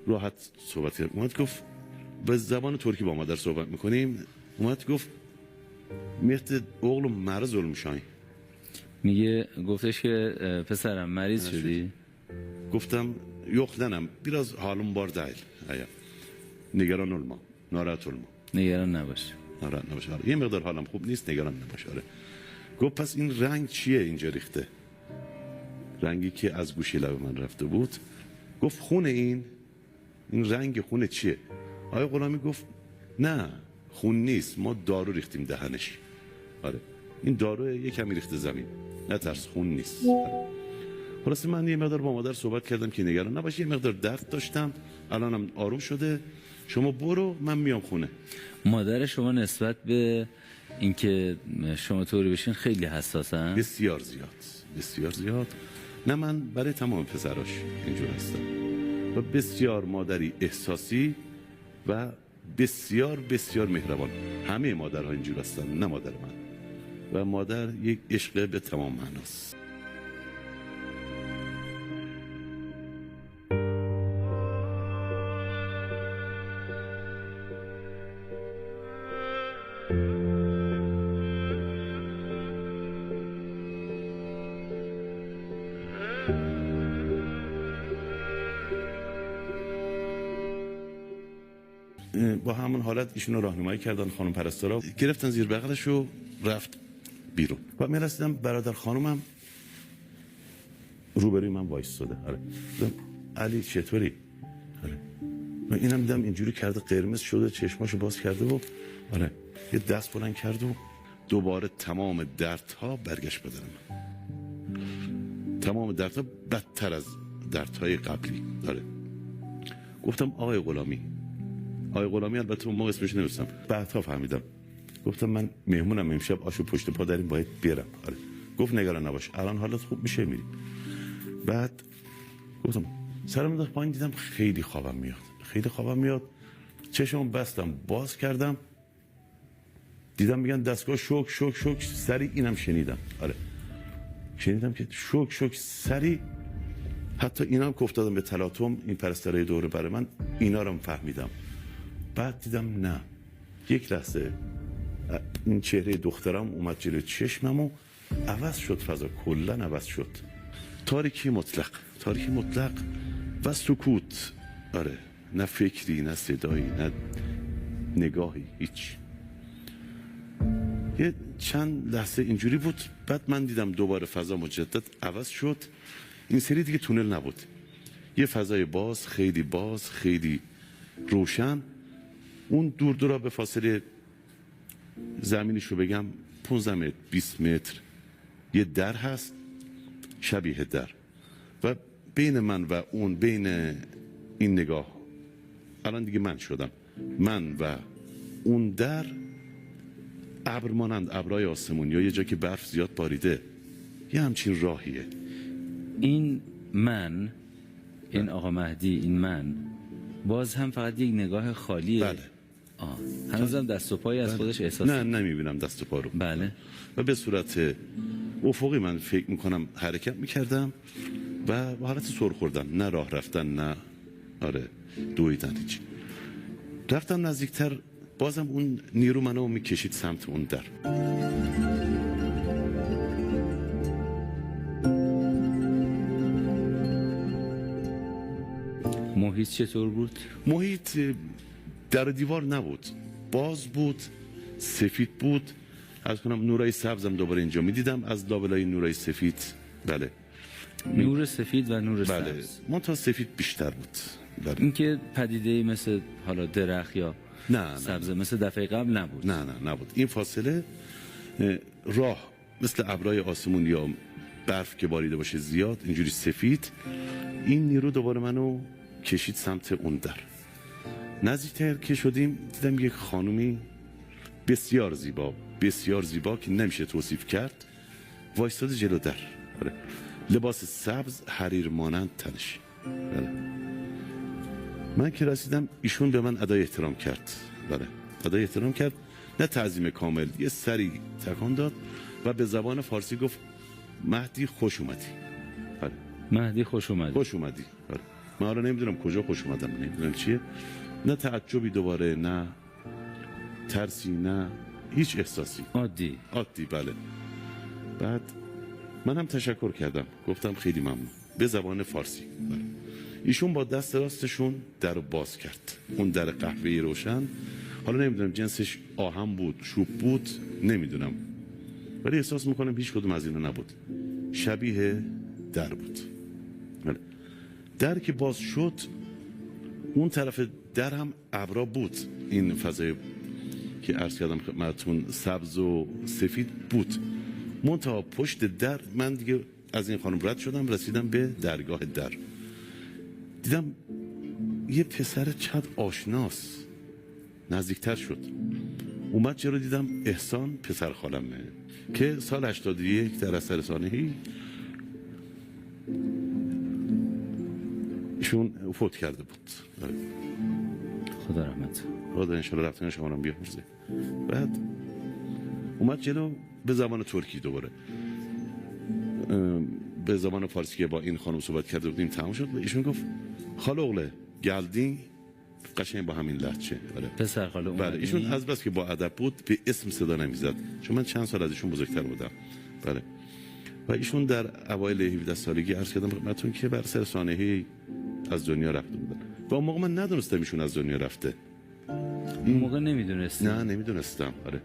راحت صحبت کرد. اومد گفت به زبان ترکی با مادر صحبت میکنیم. اومد گفت Mehdi oğlum meriz olmuşay. میگه گفتش که پسرم مریض شدی؟ گفتم yok nenem biraz halim var değil. نگران olma, narahat olma. نگران نباش. ناراحت نباش. یه مقدار حالم خوب نیست، نگران نباش. آره. گفت پس این رنگ چیه اینجا ریخته؟ رنگی که از گوشی لب من رفته بود. گفت خونه این رنگ خونه چیه؟ آقای غلامی گفت نه خون نیست، ما دارو ریختیم دهنش. آره این دارو یه کمی ریخته زمین، نه ترس خون نیست. آره. خلاصه من یه مقدار با مادر صحبت کردم که نگران نباش، یه مقدار درد داشتم، الانم آروم شده، شما برو من میام خونه. مادر شما نسبت به اینکه شما طوری بشین خیلی حساسن؟ بسیار زیاد. نه من برای تمام پسراش اینجور هستم و بسیار مادری احساسی و بسیار بسیار مهربان. همه مادرها اینجور هستن، نه مادر من. و مادر یک عشق به تمام معناست. با همون حالت ایشون رو راهنمایی کردن، خانم پرستارا گرفتن زیر بغلش و رفت بیرون. و من رسیدم برادر خانومم روبروی من وایستاده. آره علی چطوری؟ آره و اینم دیدم اینجوری کرده، قرمز شده، چشماشو باز کرده و آره یه دست بلند کرد و دوباره تمام دردها برگشت بدنم. تمام دردها بدتر از دردهای قبلی. آره گفتم آقای غلامی البته اون موقع اسمش نمی‌دونستم، بعدها فهمیدم. گفتم من مهمونم امشب، آشو پشت پا داریم باید برم. آره گفت نگران نباش الان حالت خوب میشه میریم. بعد گفتم سرم انداخت پایین، دیدم خیلی خوابم میاد. چشمم بستم باز کردم، دیدم میگن دستگاه شوک سری. اینم شنیدم. آره شنیدم که شوک سری. حتی اینم که افتادم به تلاطم، این پرستارای دوره برای من، اینا رو فهمیدم. بعد دیدم نه، یک لحظه این چهره دخترم اومد جلوی چشمم و عوض شد، فضا کلا عوض شد. تاریکی مطلق و سکوت. آره نه فکری، نه صدایی، نه نگاهی، هیچ. یه چند لحظه اینجوری بود. بعد من دیدم دوباره فضا مجدد عوض شد. این سری دیگه تونل نبود، یه فضای باز، خیلی روشن. اون دورا به فاصله زمینش رو بگم 15 متر 20 متر یه در هست، شبیه در. و بین من و اون، بین این نگاه، الان دیگه من شدم، من و اون در، ابر مانند ابرای آسمون یا یه جا که برف زیاد باریده، یه همچین راهیه. این آقا مهدی، این من باز هم فقط یک نگاه خالیه. بله. هنوزم دست و پایی از خودش احساس نه نمیبینم دست و پا رو. بله. و به صورت افقی من فکر میکنم حرکت میکردم و به حالت سر خوردن، نه راه رفتن، نه آره دویدن، هیچ. رفتم نزدیکتر، بازم اون نیرو منو میکشید سمت اون در. محیط چطور بود؟ محیط در و دیوار نبود، باز بود، سفید بود. از کنم نورای سبزم دوباره اینجا میدیدم از لابلای نورای سفید. بله نور سفید و نور بله. سبز. منتها سفید بیشتر بود. بله. این که پدیده‌ای مثل حالا درخت یا نه سبزه مثل دفعه قبل نبود. نه نبود. این فاصله راه مثل ابرای آسمون یا برف که باریده باشه زیاد، اینجوری سفید. این نیرو دوباره منو کشید سمت اون در. نزدیکتر که شدیم دیدم یک خانومی بسیار زیبا که نمیشه توصیف کرد، وایستاده جلو در. بله. لباس سبز حریر مانند تنش. بله. من که رسیدم ایشون به من ادای احترام کرد. بله ادای احترام کرد، نه تعظیم کامل، یه سری تکان داد و به زبان فارسی گفت مهدی خوش اومدی. بله. مهدی خوش اومدی. بله. من حالا نمیدونم کجا خوش اومدم، نمیدونم چیه، نه تعجبی دوباره، نه ترسی، نه هیچ احساسی، عادی. بله. بعد من هم تشکر کردم، گفتم خیلی ممنون به زبان فارسی. بله. ایشون با دست راستشون در رو باز کرد، اون در قهوه‌ای روشن، حالا نمیدونم جنسش آهن بود، چوب بود، نمیدونم، ولی احساس میکنم هیچ کدوم از اینا نبود، شبیه در بود. بله. در که باز شد، اون طرف در هم ابرا بود، این فضای که عرض کردم خدمتتون سبز و سفید بود. منتها پشت در من دیگه از این خانم رد شدم، رسیدم به درگاه در، دیدم یه پسر چقدر آشناس، نزدیکتر شد، اومد جلو، دیدم احسان پسر خالمه که سال 81 در اثر سانحه‌ای ایشون فوت کرده بود. خدا رحمت. خدا انشالله رفتن شما رو بیامرزه. بعد اومد جلو به زبان ترکی دوباره، به زبان فارسی که با این خانم صحبت کرده بودیم تمام شد و ایشون گفت خاله اغله گلدی، قشنگ با همین لهجه. پسر خاله اومد. بله ایشون از بس که با ادب بود به اسم صدا نمیزد، چون من چند سال از ایشون بزرگتر بودم. بله و ایشون در اوایل 17 سالگی عرض کردم خدمتتون که بر سر سانحه‌ای از دنیا رفته بودن و اون موقع من ندونستم ایشون از دنیا رفته. این موقع نمیدونستی؟ نه نمیدونستم. آره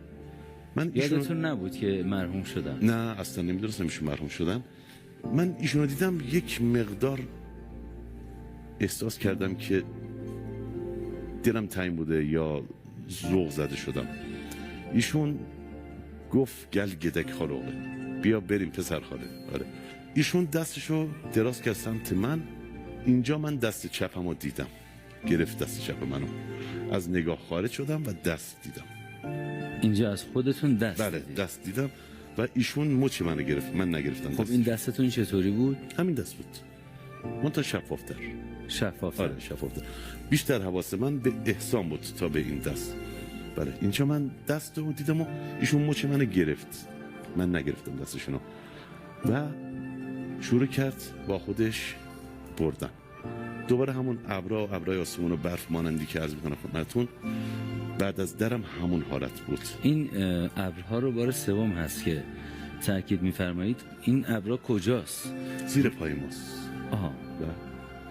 من یادتون نبود که مرحوم شدن؟ نه اصلا نمیدونستم ایشون مرحوم شدن. من ایشون رو دیدم یک مقدار احساس کردم که دلم تنگ بوده یا ذوق زده شدم. ایشون گفت گل گدک خالوغه، بیا بریم پسر خاله. آره ایشون دستشو دراز کرد سمت من، اینجا من دست چپم رو دیدم، گرفت دست چپ منو، از نگاه خارج شدم و دست دیدم. اینجا از خودتون دست بله دیدید؟ دست دیدم و ایشون مچ منو گرفت، من نگرفتم. خب این دستتون چطوری بود؟ همین دست بود، منتها شفافتر. شفافتر؟ آره شفافتر. بیشتر حواس من به احسان بود تا به این دست. بله اینجا من دست رو دیدم و ایشون مچ منو گرفت، من نگرفتم دستشونو و شروع کرد با خودش بردن. دوباره همون ابرای آسمون و برف مانندی که عرض میکنم خدمتتون، بعد از درم همون حالت بود. این ابرها رو بار سوم هست که تاکید میفرمایید. این ابرها کجاست؟ زیر پای ماست. آها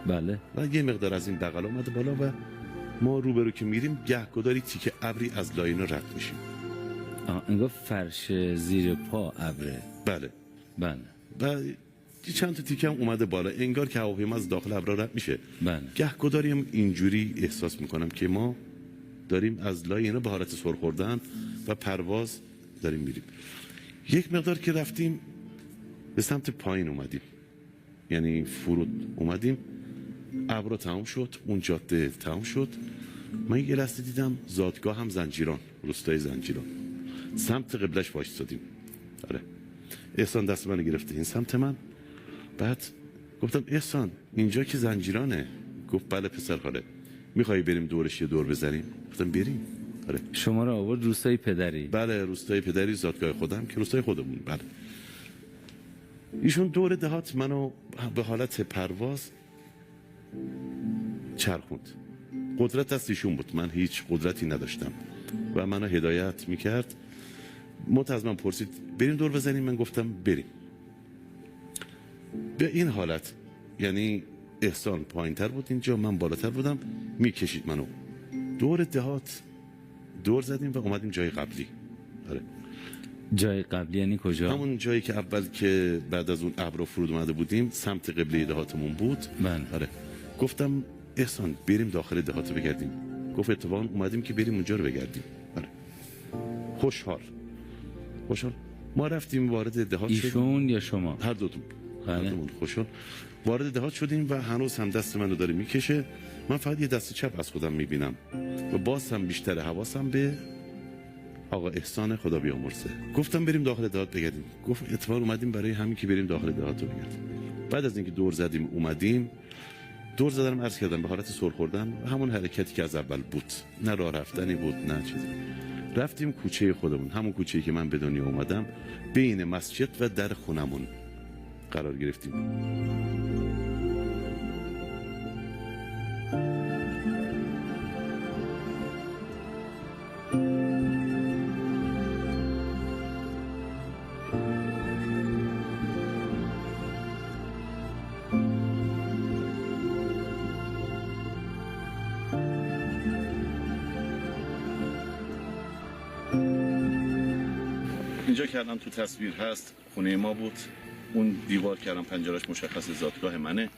بله. و یه مقدار از این بغل اومده بالا و ما روبرو که میریم گهگداری تیکه ابری از لاینا رد میشیم. انگار فرش زیر پا ابره. بله بله. و چند تا تیکه هم اومده بالا، انگار که هواپیما از داخل ابرا رد میشه. بله. گهگداری هم اینجوری احساس میکنم که ما داریم از لای اینا به حالت سر خوردن و پرواز داریم میریم. یک مقدار که رفتیم به سمت پایین اومدیم، یعنی فرود اومدیم، ابرا تمام شد، اون جاده تمام شد. من یه لحظه دیدم زادگاه هم زنجیران، روستای زنجیران، سمت قبلش وایسادیم. آره احسان دست منو گرفته این سمت من، بعد گفتم احسان اینجا که زنجیرانه. گفت بله پسر خاله، میخوایی بریم دورش یه دور بزنیم؟ گفتم بریم. آره. شما رو آورد روستای پدری؟ بله روستای پدری، زادگاه خودم که روستای خودمون. بله ایشون دور دهات منو به حالت پرواز چرخوند. قدرت دست ایشون بود، من هیچ قدرتی نداشتم و منو هدایت میکرد. از من پرسید بریم دور بزنیم، من گفتم بریم. به این حالت یعنی احسان پایین تر بود اینجا، من بالاتر بودم، میکشید منو دور دهات. دور زدیم و اومدیم جای قبلی. آره. جای قبلی یعنی کجا؟ همون جایی که اول که بعد از اون ابر فرود اومده بودیم سمت قبله دهاتمون بود. بله. آره. گفتم احسان بریم داخل دهات بگردیم. گفت اتفاقا اومدیم که بریم اونجا رو بگردیم. آره. خوشحال ما رفتیم وارد دهات شدیم. ایشون یا شما؟ هر دوتون. بله. خوشحال وارد دهات شدیم و هنوز هم دست منو داره میکشه. من فقط یه دست چپ از خودم میبینم و باز هم بیشتر حواسم به آقا احسان خدا بیامرزه. گفتم بریم داخل دهات بگردیم. گفت اتفاقا اومدیم برای همین که بریم داخل دهات رو بگردیم. بعد از اینکه دور زدیم اومدیم، دور زدم عرض کردم به حالت سر خوردن و همون حرکتی که از اول بود، نه راه رفتنی بود نه چیزی. رفتیم کوچه خودمون، همون کوچه‌ای که من به دنیا اومدم، بین مسجد و در خونمون قرار گرفتیم. اینجا که الان تو تصویر هست خونه ما بود. اون دیوار که الان پنجره‌اش مشخص زادگاه منه.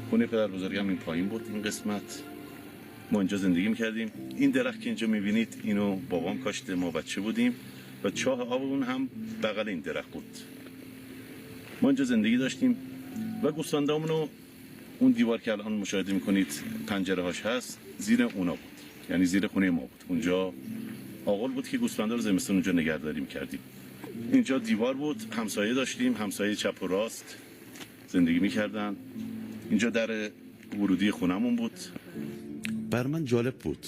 خونه پدر بزرگم این پایین بود. این قسمت ما اینجا زندگی میکردیم. این درخت که اینجا میبینید اینو بابام کاشته، ما بچه بودیم و چاه آب اون هم بغل این درخت بود. ما اینجا زندگی داشتیم و گوسفندامونو اون دیوار که الان مشاهده میکنید پنجره هاش هست زیر اونا بود، یعنی زیر خونه ما بود. اونجا آغل بود که گوسفندا رو زمستون اونجا نگهداری میکردیم. اینجا دیوار بود، همسایه داشتیم، همسایه چپ و راست زندگی میکردن. اینجا در ورودی خونمون بود. بر من جالب بود.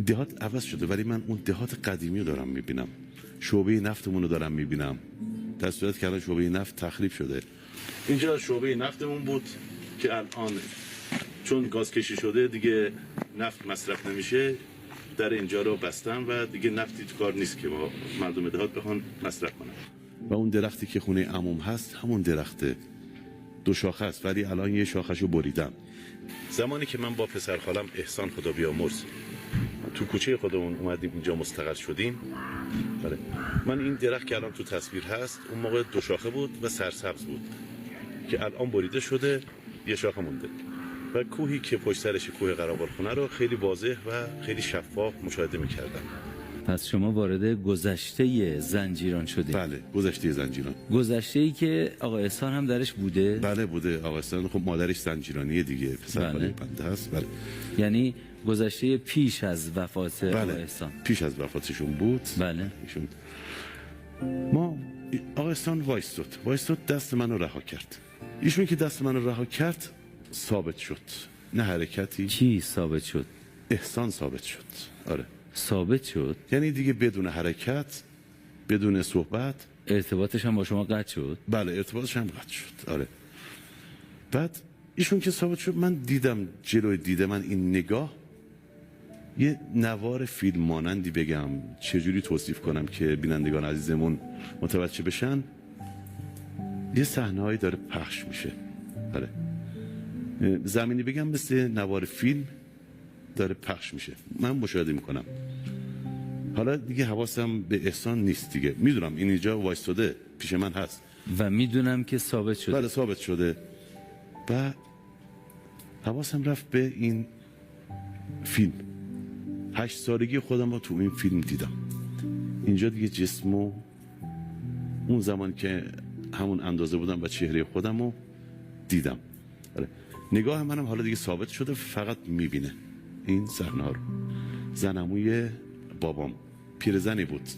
دهات عوض شده ولی من اون دهات قدیمی رو دارم میبینم، شعبه نفتمون رو دارم میبینم، در صورت که الان شعبه نفت تخریب شده. اینجا شعبه نفتمون بود که الان چون گاز کشی شده دیگه نفت مصرف نمیشه، در اینجا رو بستن و دیگه نفتی تو کار نیست که با مردم دهات بخوان مصرف کنن. و اون درختی که خونه عموم هست همون درخته، 2 شاخه است ولی الان یه شاخه‌شو بریدن. زمانی که من با پسر خالم احسان خدا بیامرز تو کوچه خودمون اومدیم اینجا مستقر شدیم، بله، من این درخت که الان تو تصویر هست اون موقع 2 شاخه بود و سرسبز بود که الان بریده شده، یه شاخه مونده و کوهی که پشت سرش کوه قرابالخونه رو خیلی واضح و خیلی شفاف مشاهده می‌کردم. پس شما وارد گذشته زنجیران شدید؟ بله، گذشته زنجیران. گذشته‌ای که آقا احسان هم درش بوده؟ بله بوده. آقا احسان خب مادرش زنجیرانیه دیگه، پسر بله. بنده هست. بله. یعنی گذشته پیش از وفات آقا بله. احسان. پیش از وفاتشون بود. بله. ایشون ما آقا احسان وایستاد دست منو رها کرد. ایشون که دست منو رها کرد ثابت شد، نه حرکتی. چی ثابت شد؟ احسان ثابت شد. آره. ثابت شد؟ یعنی دیگه بدون حرکت، بدون صحبت. ارتباطش هم با شما قطع شد؟ بله، ارتباطش هم قطع شد. آره. بعد ایشون که ثابت شد من دیدم جلوی دیده من این نگاه یه نوار فیلم مانندی، بگم چجوری توصیف کنم که بینندگان عزیزمون متوجه بشن، یه صحنه‌ای داره پخش میشه. آره. زمینی بگم مثل نوار فیلم داره پخش میشه، من مشاهده میکنم. حالا دیگه حواسم به احسان نیست دیگه، میدونم این اینجا وایستاده پیش من هست و میدونم که ثابت شده. بله ثابت شده و حواسم رفت به این فیلم. 8 سالگی خودم رو تو این فیلم دیدم. اینجا دیگه جسمو اون زمان که همون اندازه بودم و چهره خودم رو دیدم. نگاه منم حالا دیگه ثابت شده، فقط میبینه این صحنه رو. زنموی بابام پیرزنی بود،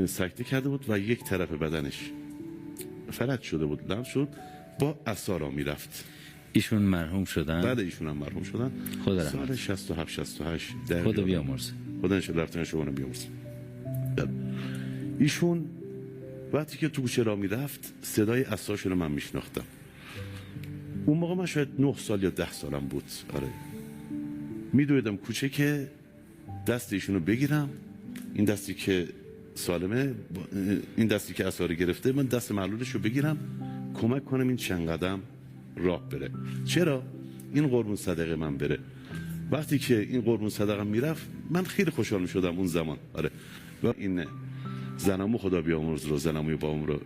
سکته کرده بود و یک طرف بدنش فلج شده بود، لمس شد، با عصا را میرفت. ایشون مرحوم شدن؟ بله ایشون هم مرحوم شدن. خدا سال 67 68 خدا بیامرزه. خدا انشالله رفتن شما بیامرزه. ایشون وقتی که تو کوچه را میرفت صدای عصاشون رو من میشناختم. اون موقع من شاید 9 سال یا 10 سالم بود. آره. میدویدم کوچه که دست ایشونو بگیرم، این دستی که سالمه، این دستی که عصا رو گرفته، من دست معلولش رو بگیرم کمک کنم این چند قدم راه بره. چرا؟ این قربون صدقه من بره. وقتی که این قربون صدقه میرفت من خیلی خوشحال میشدم اون زمان. آره. و این زنمو خدا بیامرز رو، زنموی بابام رو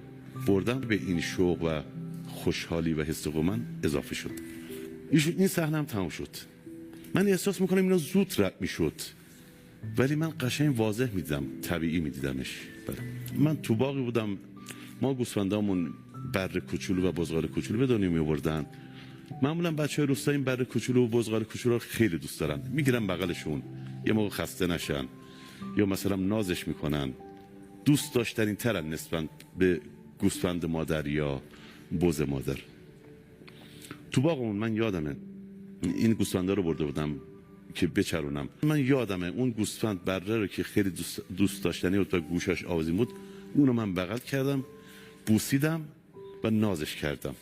بردم، به این شوق و خوشحالی و حس من اضافه شد. این صحنه هم تمام شد. من احساس میکنم اینا زود رد میشد ولی من قشنگ واضح میدیدم، طبیعی میدیدمش. من تو باقی بودم، ما گوسفندامون بر کوچولو و بزغال کوچولو به دنیا میآوردن. معمولا بچهای روستا این بر کوچولو و بزغال کوچولو رو خیلی دوست دارن، میگیرن بغلشون یه موقع خسته نشن یا مثلا نازش میکنن. دوست داشتنی ترن نسبت به گوسفند مادر یا بز مادر. تو باغمون من یادمه این گوسفندا رو برده بودم که بچرونم. من یادمه اون گوسفند بره رو که خیلی دوست داشتنی بود و گوشش آویزون بود، اونو من بغل کردم، بوسیدم و نازش کردم.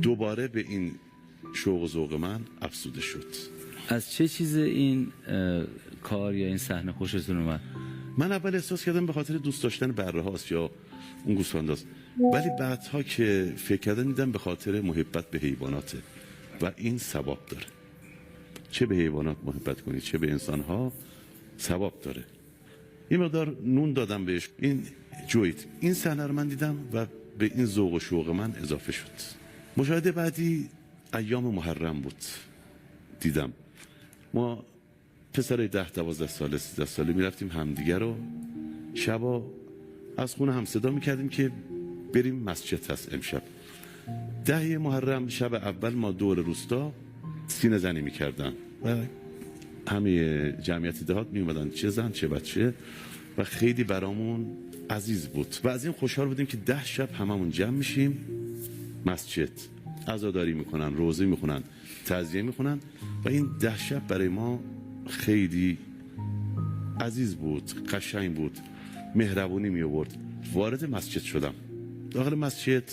دوباره به این شوق و ذوق من افزوده شد. از چه چیز این کار یا این صحنه خوشتون اومد؟ من اول احساس کردم به خاطر دوست داشتن بره هاست یا اون گوسفنداست، ولی بعدها که فکر کردم دیدم به خاطر محبت به حیواناته و این ثواب داره. چه به حیوانات محبت کنی چه به انسان ها ثواب داره. این مقدار نون دادم بهش، این جوید. این صحنه رو من دیدم و به این ذوق و شوق من اضافه شد. مشاهده بعدی ایام محرم بود. دیدم ما پسرای 10-12 ساله 13 ساله میرفتیم همدیگه رو شبا از خونه هم صدا میکردیم که بریم مسجد هست امشب. 10 محرم شب اول ما دور روستا سینه زنی میکردن و همه جمعیت دهات می اومدن، چه زن چه بچه، و خیلی برامون عزیز بود و از این خوشحال بودیم که 10 شب هممون جمع میشیم مسجد، عزاداری میکنن، روزه میخونن، تعزیه میخونن و این 10 شب برای ما خیلی عزیز بود، قشنگ بود، مهربونی می آورد. وارد مسجد شدم، داخل مسجد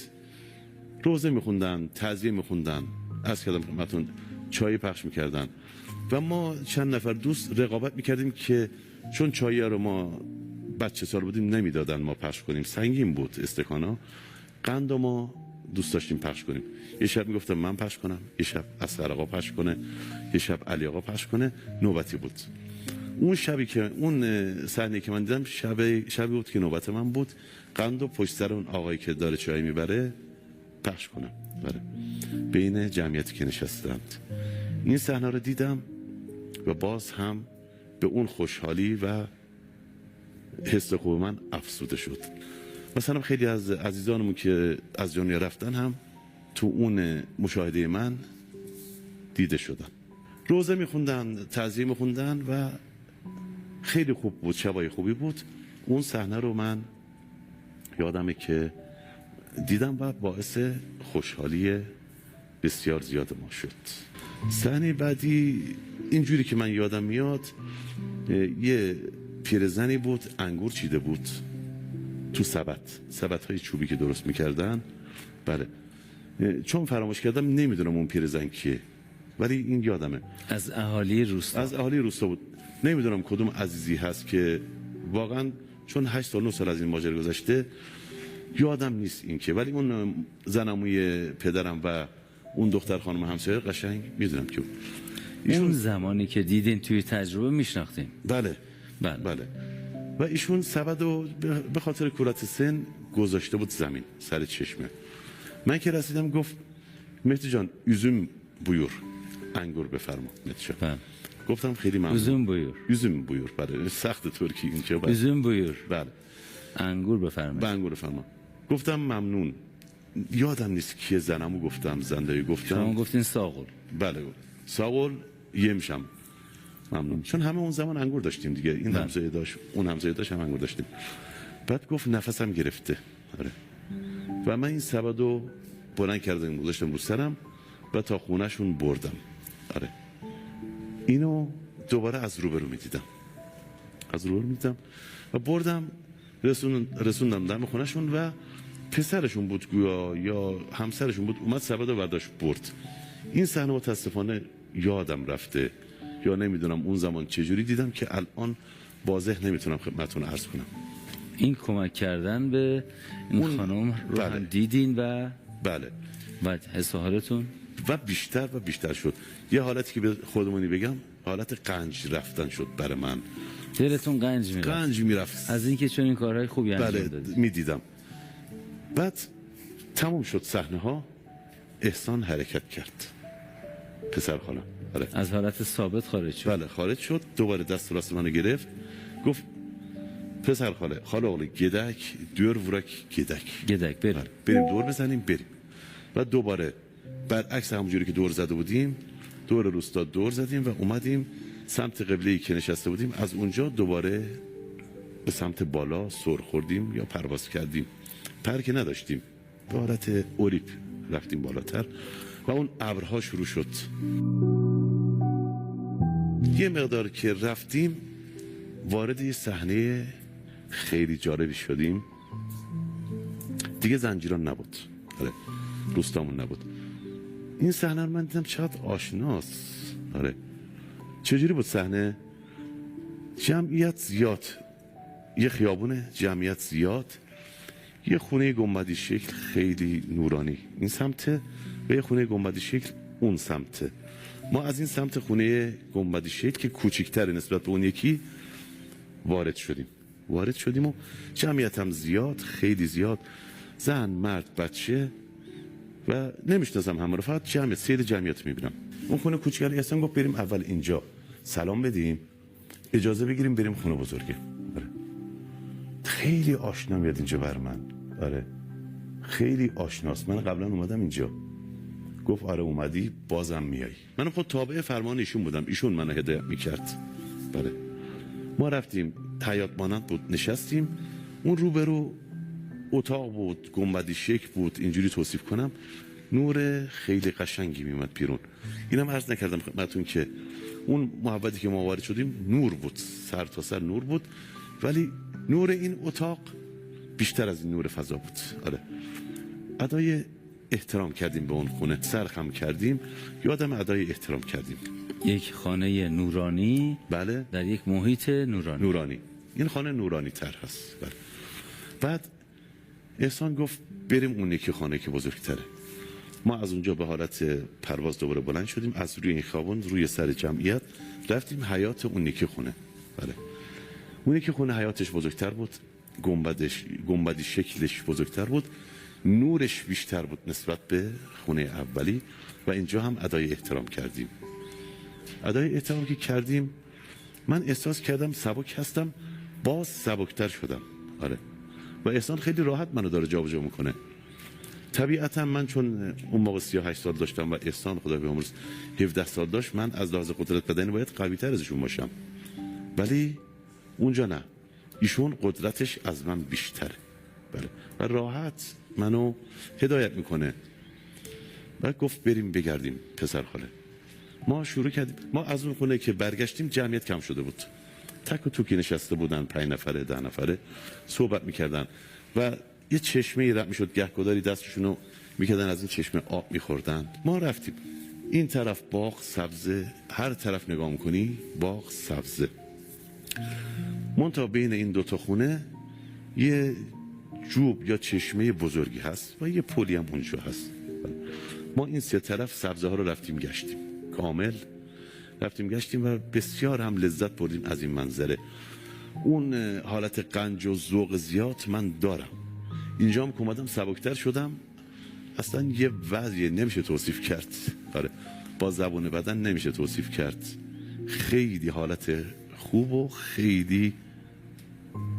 روزه میخوندن، تعزیه میخوندن، عرض کردم خدمتتون چای پخش میکردن و ما چند نفر دوست رقابت میکردیم که چون چای رو ما بچه سال بودیم نمیدادن ما پخش کنیم، سنگین بود استکانا، قند ما دوست داشتیم پخش کنیم. یه شب میگفتم من پخش کنم، یه شب اصغر آقا پخش کنه، یه شب علی آقا پخش کنه، نوبتی بود. اون شبی که اون صحنه که من دیدم شبی بود که نوبت من بود، قند و پشت سر اون آقایی که داره چای میبره پخش کنم بله بین جمعیتی که نشستند. این صحنه رو دیدم و باز هم به اون خوشحالی و حس خوب من افزوده شد. مثلا خیلی از عزیزانمون که از دنیا رفتن هم تو اون مشاهده من دیده شدن. روزه میخوندن، تعزیه میخوندن و خیلی خوب بود، شبای خوبی بود. اون صحنه رو من یادمه که دیدم و باعث خوشحالی بسیار زیاد ما شد. صحنه بعدی اینجوری که من یادم میاد، یه پیرزنی بود انگور چیده بود تو سبت های چوبی که درست میکردن. بله چون فراموش کردم نمیدونم اون پیرزن کیه، ولی این یادمه از اهالی روستا بود. نمیدونم کدوم عزیزی هست که واقعا چون 8 سال 9 سال از این ماجرا گذشته یادم نیست این که، ولی اون زنموی پدرم و اون دختر خانم همسایه قشنگ میدونم که اون زمانی که دیدین توی تجربه میشناختین. بله. و ایشون سبدو به خاطر کورت سن گذاشته بود زمین سر چشمه. من که رسیدم گفت مهدی جان üzüm buyur، انگور بفرما مهدی جان. گفتم خیلی ممنون. üzüm buyur بله سخت ترکی اینجا. üzüm buyur بله انگور بفرما. انگور بفرما. گفتم ممنون. یادم نیست که زنمو گفتم زندایی گفتم. شما گفتین ساغل. بله ساغل یمشم ممنون، چون همه اون زمان انگور داشتیم دیگه، این همسایه داشت اون همسایه داشت هم انگور داشتیم. بعد گفت نفسم گرفته. آره. و من این سبدو بلند کردم گذاشتم رو سرم و تا خونهشون بردم. آره. اینو دوباره از روبرو میدیدم و بردم رسوندم دم خونهشون و پسرشون بود گویا یا همسرشون بود، اومد سبدو برداشت برد. این صحنه متاسفانه یادم رفته یا نمیدونم اون زمان چجوری دیدم که الان واضح نمیتونم خدمتتون عرض کنم. این کمک کردن به این خانم رو هم دیدین و بله و حس و حالتون و بیشتر شد. یه حالتی که به خودمونی بگم حالت قنج رفتن شد برای من. دلتون قنج میرفت از اینکه چون این کارهای خوبی انجام دادید. میدیدم. بعد تموم شد صحنه ها، احسان حرکت کرد پسر خالم. از حالت ثابت خارج شد. بله خارج شد، دوباره دست راست منو گرفت گفت پسر خاله oğlu گدک دور ورک گدک بریم دور بزنیم بریم. و دوباره برعکس همونجوری که دور زده بودیم دور روستا دور زدیم و اومدیم سمت قبله‌ای که نشسته بودیم، از اونجا دوباره به سمت بالا سر خوردیم یا پرواز کردیم. پر که نداشتیم، به حالت اوریپ رفتیم بالاتر و اون ابرها شروع شد. یه مقدار که رفتیم وارد یه صحنه خیلی جالبی شدیم. دیگه زنجیران نبود، آره روستامون نبود. این صحنه رو من دیدم چقدر آشناست. آره چجوری بود صحنه؟ جمعیت زیاد، یه خیابونه جمعیت زیاد، یه خونه گنبدی شکل خیلی نورانی این سمته و یه خونه گنبدی شکل اون سمته. ما از این سمت خونه گنبدی شکل که کوچیک‌تر نسبت به اون یکی وارد شدیم و جمعیت هم زیاد، خیلی زیاد، زن مرد بچه و نمیشناسم همه رو، فقط سیر جمعیت میبینم. اون خونه کوچیک‌تر اصلا گفت بریم اول اینجا سلام بدیم اجازه بگیریم بریم خونه بزرگه. آره. خیلی آشنا میاد اینجا بر من. آره خیلی آشناست، من قبلا اومدم اینجا. گفت آره اومدی بازم میای. من خود تابع فرمان ایشون بودم، ایشون منو هدایت میکرد. بله ما رفتیم، حیاط مانند بود، نشستیم. اون روبرو اتاق بود، گنبدی شکل بود، اینجوری توصیف کنم. نور خیلی قشنگی میومد بیرون. اینم عرض نکردم خدمتتون که اون محبتی که ما وارد شدیم نور بود، سر تا سر نور بود، ولی نور این اتاق بیشتر از این نور فضا بود. آره ادای احترام کردیم به اون خونه، سرخم کردیم، یادم ادای احترام کردیم. یک خانه نورانی، بله، در یک محیط نورانی. این خانه نورانی تر هست. بله. بعد احسان گفت بریم اون یکی خانه که بزرگتره. ما از اونجا به حالت پرواز دوباره بلند شدیم، از روی این خیابون روی سر جمعیت رفتیم حیاط اون یکی خونه. بله اون یکی خونه حیاطش بزرگتر بود، گنبدی شکلش بزرگتر بود، نورش بیشتر بود نسبت به خونه اولی و اینجا هم ادای احترام کردیم. ادای احترام که کردیم من احساس کردم سبک هستم، باز سبکتر شدم. آره و احسان خیلی راحت منو داره جابجا میکنه. طبیعتا من چون اون موقع 38 سال داشتم و احسان خدا بیامرز 17 سال داشت، من از لحاظ قدرت بدنی باید قوی تر ازشون باشم، ولی اونجا نه، ایشون قدرتش از من بیشتره. بله و راحت منو هدایت میکنه. و گفت بریم بگردیم پسر خاله. ما شروع کردیم. ما از اون خونه که برگشتیم جمعیت کم شده بود، تک و توکی نشسته بودن، 5 نفره 10 نفره صحبت میکردن و یه چشمه رد میشد، گهگداری دستشونو میکردن از این چشمه آب میخوردن. ما رفتیم این طرف باغ سبزه، هر طرف نگاه میکنی باغ سبزه. منتها بین این دوتا خونه یه جوب یا چشمه بزرگی هست و یه پلی هم اونجا هست. ما این 3 طرف سبزه ها رو رفتیم گشتیم، کامل رفتیم گشتیم و بسیار هم لذت بردیم از این منظره. اون حالت قنج و ذوق زیاد من دارم. اینجا هم که اومدم سبکتر شدم، اصلا یه وضعی نمیشه توصیف کرد. آره با زبان بدن نمیشه توصیف کرد. خیلی حالت خوب و خیلی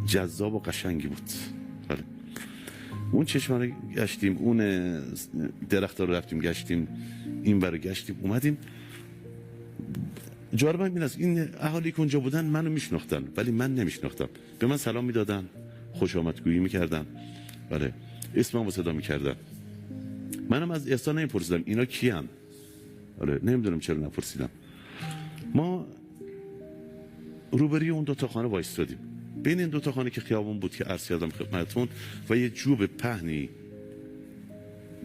جذاب و قشنگی بود. آره اون چشمه رو گشتیم، اون درخت رو رفتیم گشتیم، این برو گشتیم اومدیم. جالب این است این اهالی که اونجا بودن منو میشناختن ولی من نمیشناختم. به من سلام میدادن، خوش آمدگویی میکردن، بله اسممو صدا میکردن. منم از احسان نمیپرسیدم اینا کیان، آره نمیدونم چرا نپرسیدم. ما روبروی اون دوتا خانه وایستادیم، بین این دوتا خانه که خیابون بود که عرض کردم خدمتتون و یه جوب پهنی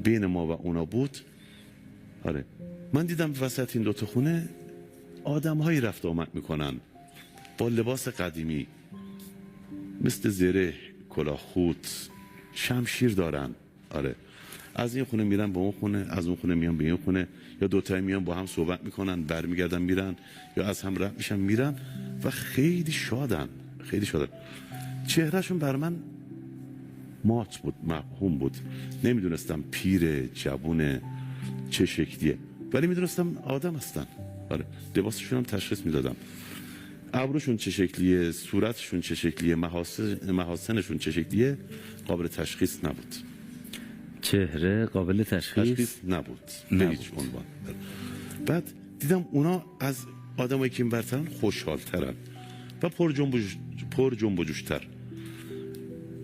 بین ما و اونا بود. آره من دیدم وسط این دوتا خونه آدم هایی رفت آمد میکنن با لباس قدیمی مثل زره، کلاه خوت، شمشیر دارن. آره از این خونه میرن به اون خونه، از اون خونه میان به این خونه، یا دوتایی میان با هم صحبت میکنن برمیگردن میرن، یا از هم رد میشن میرن و خیلی شادن، خیلی شادن. چهرهشون بر من مات بود، مبهوم بود. نمیدونستم پیر جوونه چه شکلیه، ولی میدونستم آدم هستن. آره لباسشون هم تشخیص میدادم، ابروشون چه شکلیه، صورتشون چه شکلیه، محاسنشون چه شکلیه، قابل تشخیص نبود. چهره قابل تشخیص نبود به هیچ عنوان. بعد دیدم اونا از آدمایی که این برترن خوشحالترن و پر جنب و جوشتر.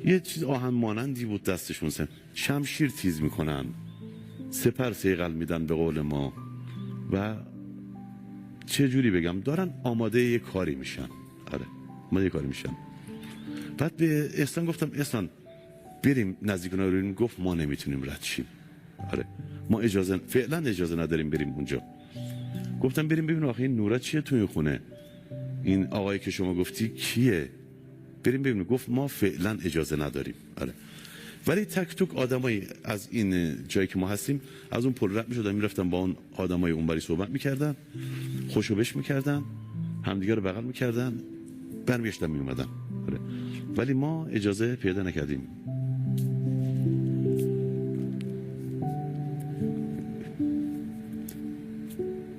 یه چیز آهن مانندی بود دستشون، شمشیر تیز میکنن، سپر صیقل میدن به قول ما و چه جوری بگم دارن آماده یه کاری میشن. آره آماده یه کاری میشن. بعد به احسان گفتم احسان بریم نزدیک اونا رو. گفت ما نمیتونیم رد شیم. آره ما فعلا اجازه نداریم بریم اونجا. گفتم بریم ببینیم آخه این نورا چیه توی خونه، این آقایی که شما گفتی کیه، بریم ببینیم. گفت ما فعلا اجازه نداریم. آره ولی تک تک آدمایی از این جایی که ما هستیم از اون پل رد میشدن میرفتن با اون آدمای اونوری صحبت میکردن، خوشو بش میکردن، همدیگه رو بغل میکردن، برمیگشتن میومدن. آره ولی ما اجازه پیدا نکردیم.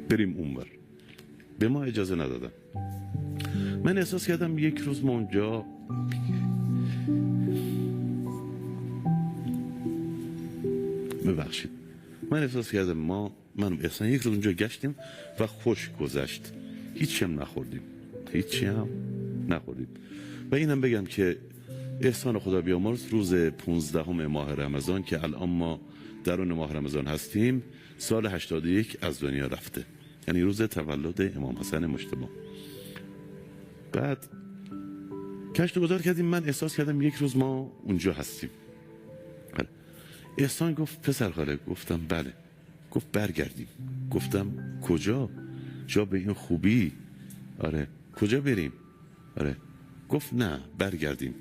بریم اونور، به ما اجازه ندادن. من احساس کردم یک روز ما اونجا ببخشید من احساس کردم من احسان یک روز اونجا گشتیم و خوش گذشت، هیچی هم نخوردیم و اینم بگم که احسان خدا بیامرز روز 15 ماه رمضان که الان ما درون ماه رمضان هستیم، سال 81 از دنیا رفته، یعنی روز تولد امام حسن مجتبی. بعد کشت گذار کردیم، من احساس کردم یک روز ما اونجا هستیم. احسان گفت پسر خاله، گفتم بله. گفت برگردیم. گفتم کجا؟ جا به این خوبی؟ آره. کجا بریم؟ آره. گفت نه برگردیم،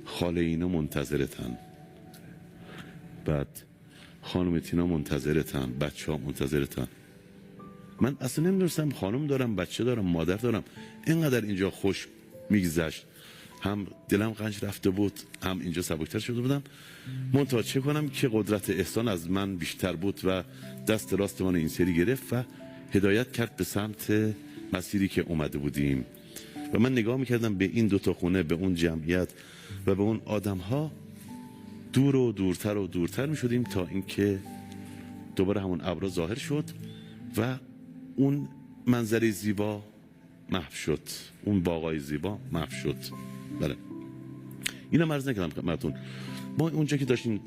خاله اینا منتظرتن، بعد خانم تینا منتظرتن، بچه ها منتظرتن. من اصلا نمیدونستم خانم دارم، بچه دارم، مادر دارم. اینقدر اینجا خوش میگذشت، هم دلم قنج رفته بود، هم اینجا سبکتر شده بودم. منتها چه کنم که قدرت احسان از من بیشتر بود و دست راست من این سری گرفت و هدایت کرد به سمت مسیری که اومده بودیم. و من نگاه میکردم به این دوتا خونه، به اون جمعیت و به اون آدم ها، دور و دورتر و دورتر میشدیم تا اینکه دوباره همون ابرا ظاهر شد و اون منظره زیبا محو شد، اون باغای زیبا محو شد. بله اینم عرض نکردم خدمتتون. ما اونجا که داشتیم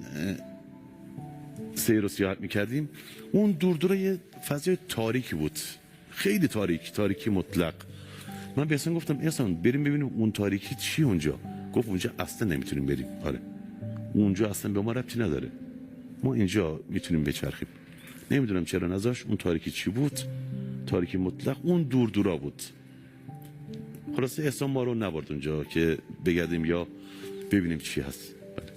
سیر و سیاحت میکردیم، اون دور یه فضای تاریکی بود، خیلی تاریکی مطلق. من به احسان گفتم احسان بریم ببینیم اون تاریکی چی اونجا. گفت اونجا اصلا نمیتونیم بریم. آره اونجا اصلا به ما ربطی نداره، ما اینجا میتونیم بچرخیم. نمیدونم چرا نذاش. اون تاریکی چی بود؟ تاریکی مطلق، اون دورا بود. خلاصه احسان ما رو نبرد اونجا که بگردیم یا ببینیم چی هست. بله.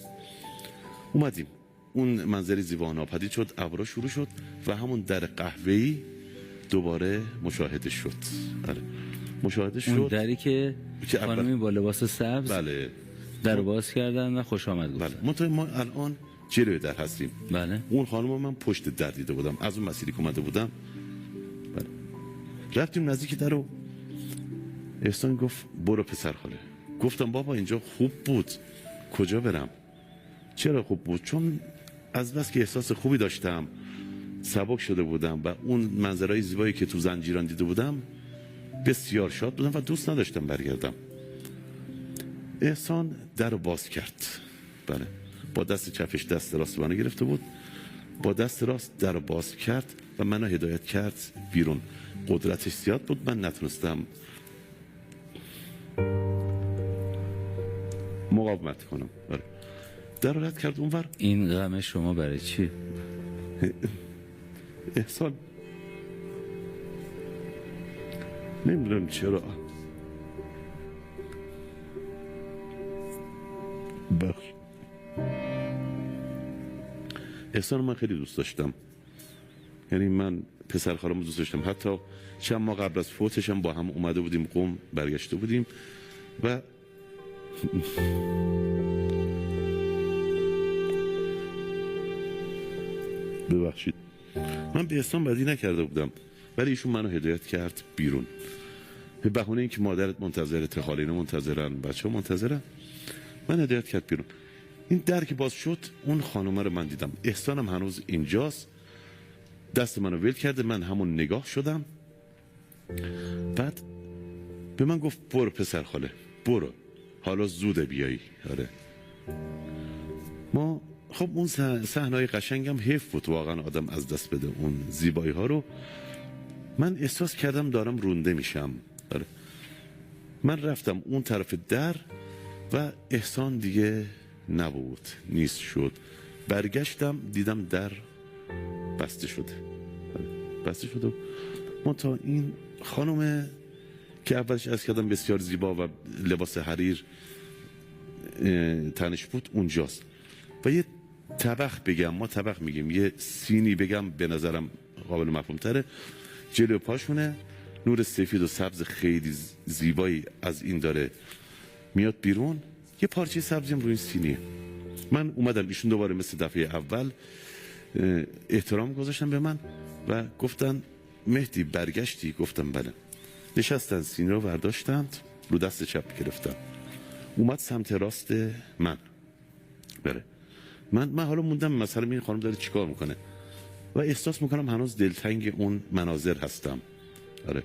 اومدیم، اون منظری زیبا ناپدید شد، ابرا شروع شد و همون در قهوه‌ای دوباره مشاهده شد. آره مشاهده شد. اون دری که خانمی با لباس سبز بله در باز کردن و خوش آمد گفتن. بله. ما الان جلوی در هستیم. بله. اون خانم من پشت در دیده بودم، از اون مسیری که اومده بودم. بله. رفتیم نزدیک در و احسان گفت برو پسر خاله. گفتم بابا اینجا خوب بود، کجا برم؟ چرا خوب بود؟ چون از بس که احساس خوبی داشتم، سبک شده بودم و اون منظرهای زیبایی که تو زنجیران دیده بودم بسیار شاد بودم و دوست نداشتم برگردم. احسان در رو باز کرد. بله با دست چپش دست راست منو گرفته بود، با دست راست در رو باز کرد و منو هدایت کرد بیرون. قدرتش زیاد بود، من نتونستم مقاومت کنم. بله. در رو رد کرد اونور. این غم شما برای چی؟ احسان نمیدونم چرا احسان من خیلی دوست داشتم، یعنی من پسر خاله‌مو دوست داشتم. حتی چند ماه قبل از فوتش هم با هم اومده بودیم قم، برگشته بودیم و ببخشید من به احسان بدی نکرده بودم، ولی ایشون منو هدایت کرد بیرون به بهونه اینکه مادرت منتظرت، خاله‌ها منتظرن، بچه‌ها منتظرن. من هدایت کرد بیرون. این در که باز شد اون خانومه رو من دیدم. احسانم هنوز اینجاست، دست منو ول کرده، من همون نگاه شدم. بعد به من گفت برو پسر خاله برو، حالا زوده بیایی. آره ما خب اون صحنه‌های قشنگم حیف بود واقعا آدم از دست بده اون زیبایی ها رو. من احساس کردم دارم رونده میشم. آره من رفتم اون طرف در و احسان دیگه نبود، نیست شد. برگشتم دیدم در بسته شده. بسته شده. منتها این خانم که اولش از کردم بسیار زیبا و لباس حریر تنش بود اونجاست. و یه طبق بگم، ما طبق میگیم، یه سینی بگم به نظرم قابل مفهوم تره. جلو پاشونه نور سفید و سبز خیلی زیبایی از این داره میاد بیرون. یه پارچه سبزی هم روی این سینیه. من اومدم، ایشون دوباره مثل دفعه اول احترام گذاشتن به من و گفتن مهدی برگشتی؟ گفتم بله. نشستن، سینی رو برداشتند، رو دست چپ گرفتن، اومد سمت راست من. بله من حالا موندم مثلا این خانم داره چیکار میکنه. و احساس میکنم هنوز دلتنگ اون مناظر هستم. آره.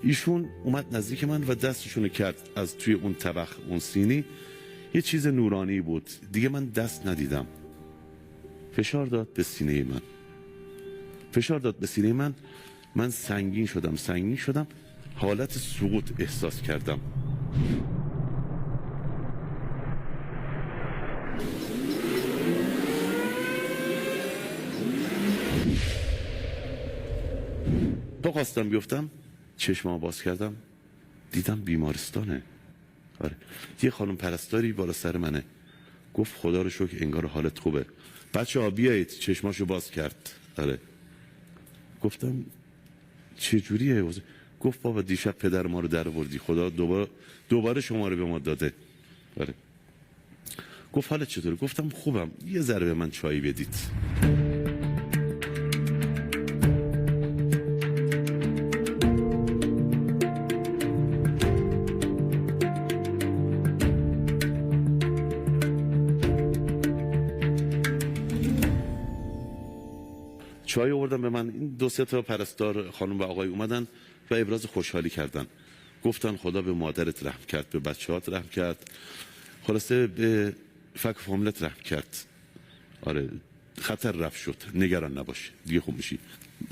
ایشون اومد نزدیک من و دستشونو کرد از توی اون طبق، اون سینی یه چیز نورانی بود، دیگه من دست ندیدم. فشار داد به سینه من، فشار داد به سینه من. من سنگین شدم، حالت سقوط احساس کردم. با خواستم بیفتم، چشمامو باز کردم، دیدم بیمارستانه. آره. یه خانم پرستاری بالا سر منه، گفت خدا رو شکر انگار حالت خوبه، بچه‌ها بیایید. چشماشو باز کرد. آره. گفتم چه جوریه؟ گفت بابا دیشب پدر ما رو در آوردی، خدا دوباره شما رو به ما داده. آره. گفت حالت چطوره؟ گفتم خوبم، یه ذره به من چایی بدید. چای آوردن به من. این 2-3 تا پرستار خانم و آقای اومدن و ابراز خوشحالی کردن. گفتن خدا به مادرت رحم کرد، به بچه‌هات رحم کرد، خلاصه به فک فامیلت رحم کرد. آره، خطر رفع شد، نگران نباش، دیگه خوب میشی.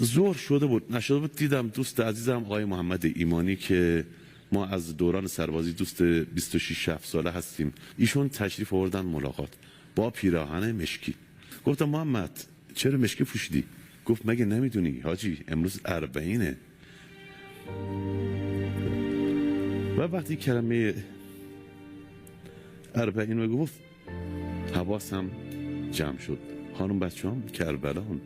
ظهر شده بود نشده بود، دیدم دوست عزیزم آقای محمد ایمانی که ما از دوران سربازی دوست 26 ساله هستیم، ایشون تشریف آوردن ملاقات با پیراهن مشکی. گفتم محمد چرا مشکی پوشیدی؟ گفت مگه نمیدونی حاجی امروز 40. و وقتی کلمه 40 رو گفت حواسم جمع شد. خانم بچه‌ام کربلان.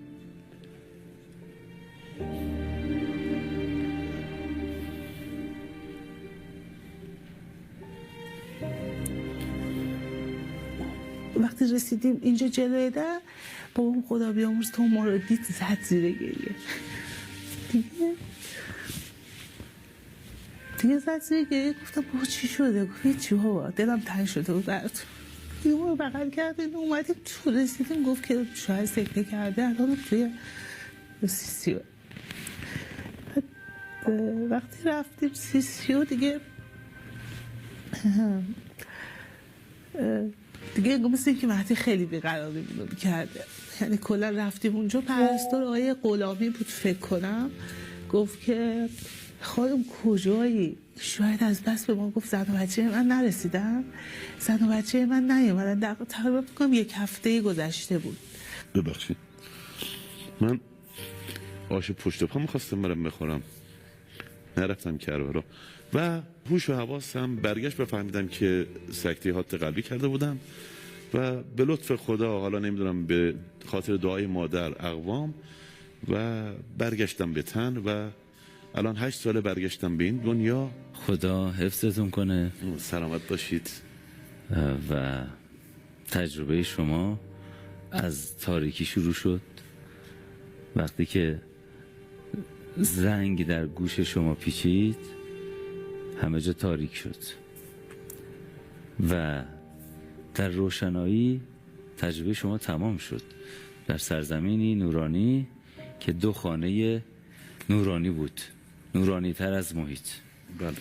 وقتی رسیدیم اینجا جلوی در، بابام خدا بیامرز تو ما رو دید زد زیر گریه. دیگه زد زیر گریه. گفتم بابا چی شده؟ گفت هیچی بابا، دلم تنگ شده بود براتون. دیگه ما رو بغل کردیم اومدیم تو، رسیدیم گفت که شاید سکته کرده، الان توی CCU. وقتی رفتیم CCU دیگه مثل که مهدی خیلی بیقراری بود کرده. یعنی کلا رفتیم اونجا، پرستار آقای غلامی بود فکر کنم، گفت که خانم کجایی؟ شاید از بس به ما گفت زن و بچه من نرسیدن، زن و بچه من نیومدن. تقریبا بکنم 1 هفته گذشته بود. ببخشید من آش پشت پا میخواستم برم بخورم، نرفتم کربلا و هوش و حواسم برگشت. بفهمیدم که سکته حاد قلبی کرده بودم و به لطف خدا، حالا نمیدونم به خاطر دعای مادر اقوام، و برگشتم به تن و الان 8 ساله برگشتم به این دنیا. خدا حفظتون کنه. سلامت باشید. و تجربه شما از تاریکی شروع شد. وقتی که زنگ در گوش شما پیچید همه جا تاریک شد و در روشنایی تجربه شما تمام شد در سرزمینی نورانی که 2 خانه نورانی بود، نورانی تر از محیط. بله.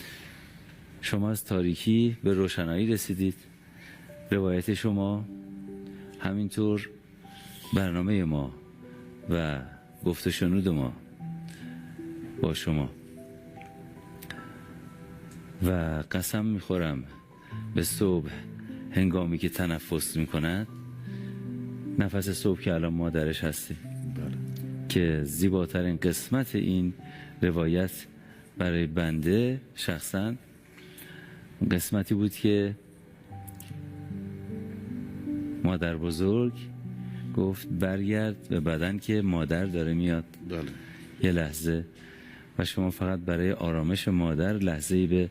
شما از تاریکی به روشنایی رسیدید. روایت شما، همینطور برنامه ما و گفت و شنود ما با شما، و قسم میخورم به صبح هنگامی که تنفس میکند، نفس صبح که الان ما درش هستیم، که زیباترین قسمت این روایت برای بنده شخصا قسمتی بود که مادر بزرگ گفت برگرد به بدن که مادر داره میاد. بله. یه لحظه، و شما فقط برای آرامش مادر لحظه‌ای به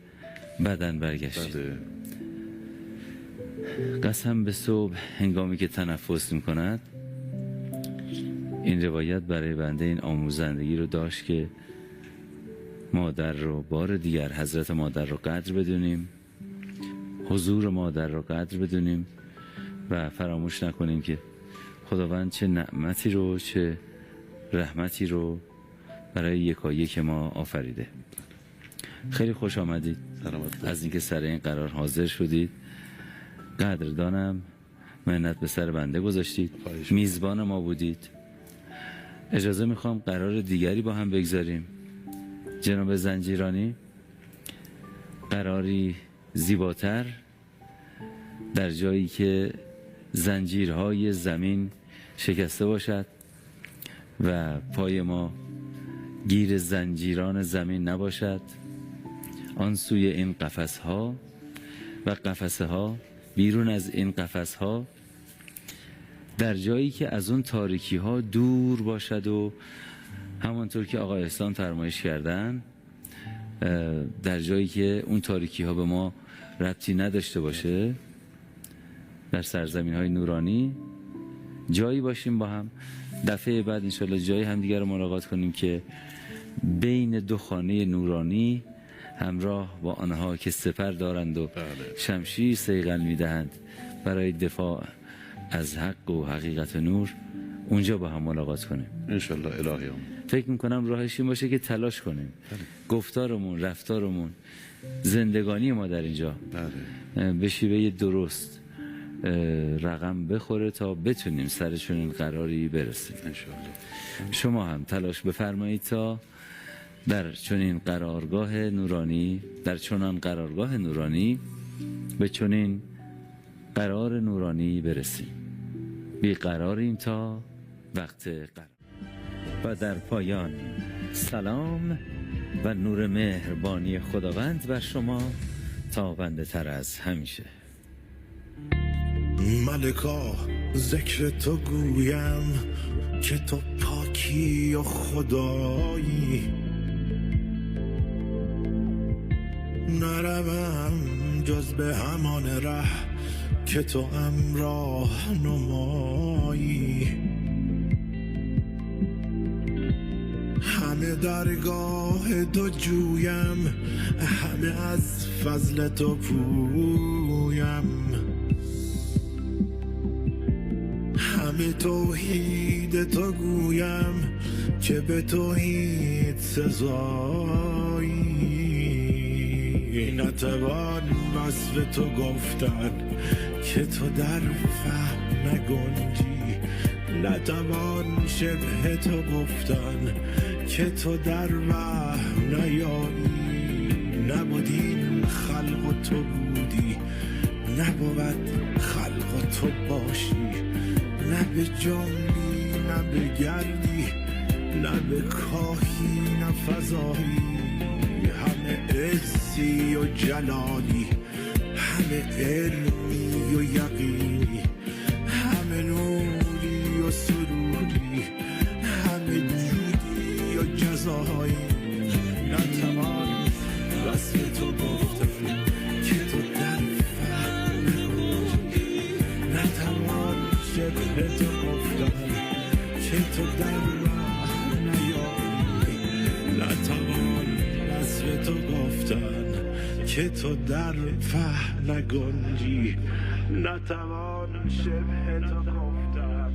بدن برگشتید. بله. قسم به صبح هنگامی که تنفس میکند، این روایت برای بنده این آموزندگی رو داشت که مادر رو بار دیگر، حضرت مادر رو قدر بدونیم، حضور مادر رو قدر بدونیم و فراموش نکنیم که خداوند چه نعمتی رو، چه رحمتی رو برای یکایک ما آفریده. خیلی خوش آمدید از اینکه سر این قرار حاضر شدید. قدردانم، منت به سر بنده گذاشتید، میزبان ما بودید. اجازه میخوام قرار دیگری با هم بگذاریم. جناب زنجیرانی، قراری زیباتر در جایی که زنجیرهای زمین شکسته باشد و پای ما گیر زنجیران زمین نباشد، آن سوی این قفس‌ها و قفسه‌ها، بیرون از این قفس‌ها، در جایی که از اون تاریکی‌ها دور باشد و همانطور که آقا احسان فرمایش کردن، در جایی که اون تاریکی‌ها به ما ربطی نداشته باشه، در سرزمین‌های نورانی جایی باشیم با هم. دفعه بعد انشالله جایی هم دیگر رو ملاقات کنیم که بین دو خانه نورانی همراه با آنها که سپر دارند و شمشیر صیقل میدهند برای دفاع از حق و حقیقت نور، اونجا با هم ملاقات کنیم انشالله. الهی فکر میکنم راهش این باشه که تلاش کنیم گفتارمون، رفتارمون، زندگانی ما در اینجا به شیوه درست رقم بخوره تا بتونیم سر چنین قراری برسیم انشالله. شما هم تلاش بفرمایید تا در چنین قرارگاه نورانی، در چنان قرارگاه نورانی به چنین قرار نورانی برسیم. بیقراریم تا وقت قرار. و در پایان سلام و نور مهربانی خداوند بر شما تابنده تر از همیشه. ملکا ذکر تو گویم که تو پاکی و خدایی، نروم جز به همان ره که تو امراه نمایی. همه درگاه تو جویم، همه از فضل تو پویم، همه توحید تو گویم که به توحید سزایی. نتوان وصف تو گفتن که تو در فهم نگنجی، نتوان شبه تو گفتن که تو در وهم نیایی. نبودین خلق تو بودی، نبود خلق تو باشی، نه به جنبی نه به گردی، نه به کاهی نه فضایی. همه عزی و جلالی، همه علمی و یقینی، همه نوری و سروری، همه جودی و جزایی. نتوان وصف تو گفتن که تو در فهم نگنجی، نتوان شبه تو گفتن که تو در وهم نیایی. نتوان وصف تو گفتن که تو در فهم نگنجی، نتوان شبه تو گفتن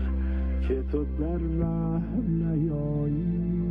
که تو در وهم نیایی.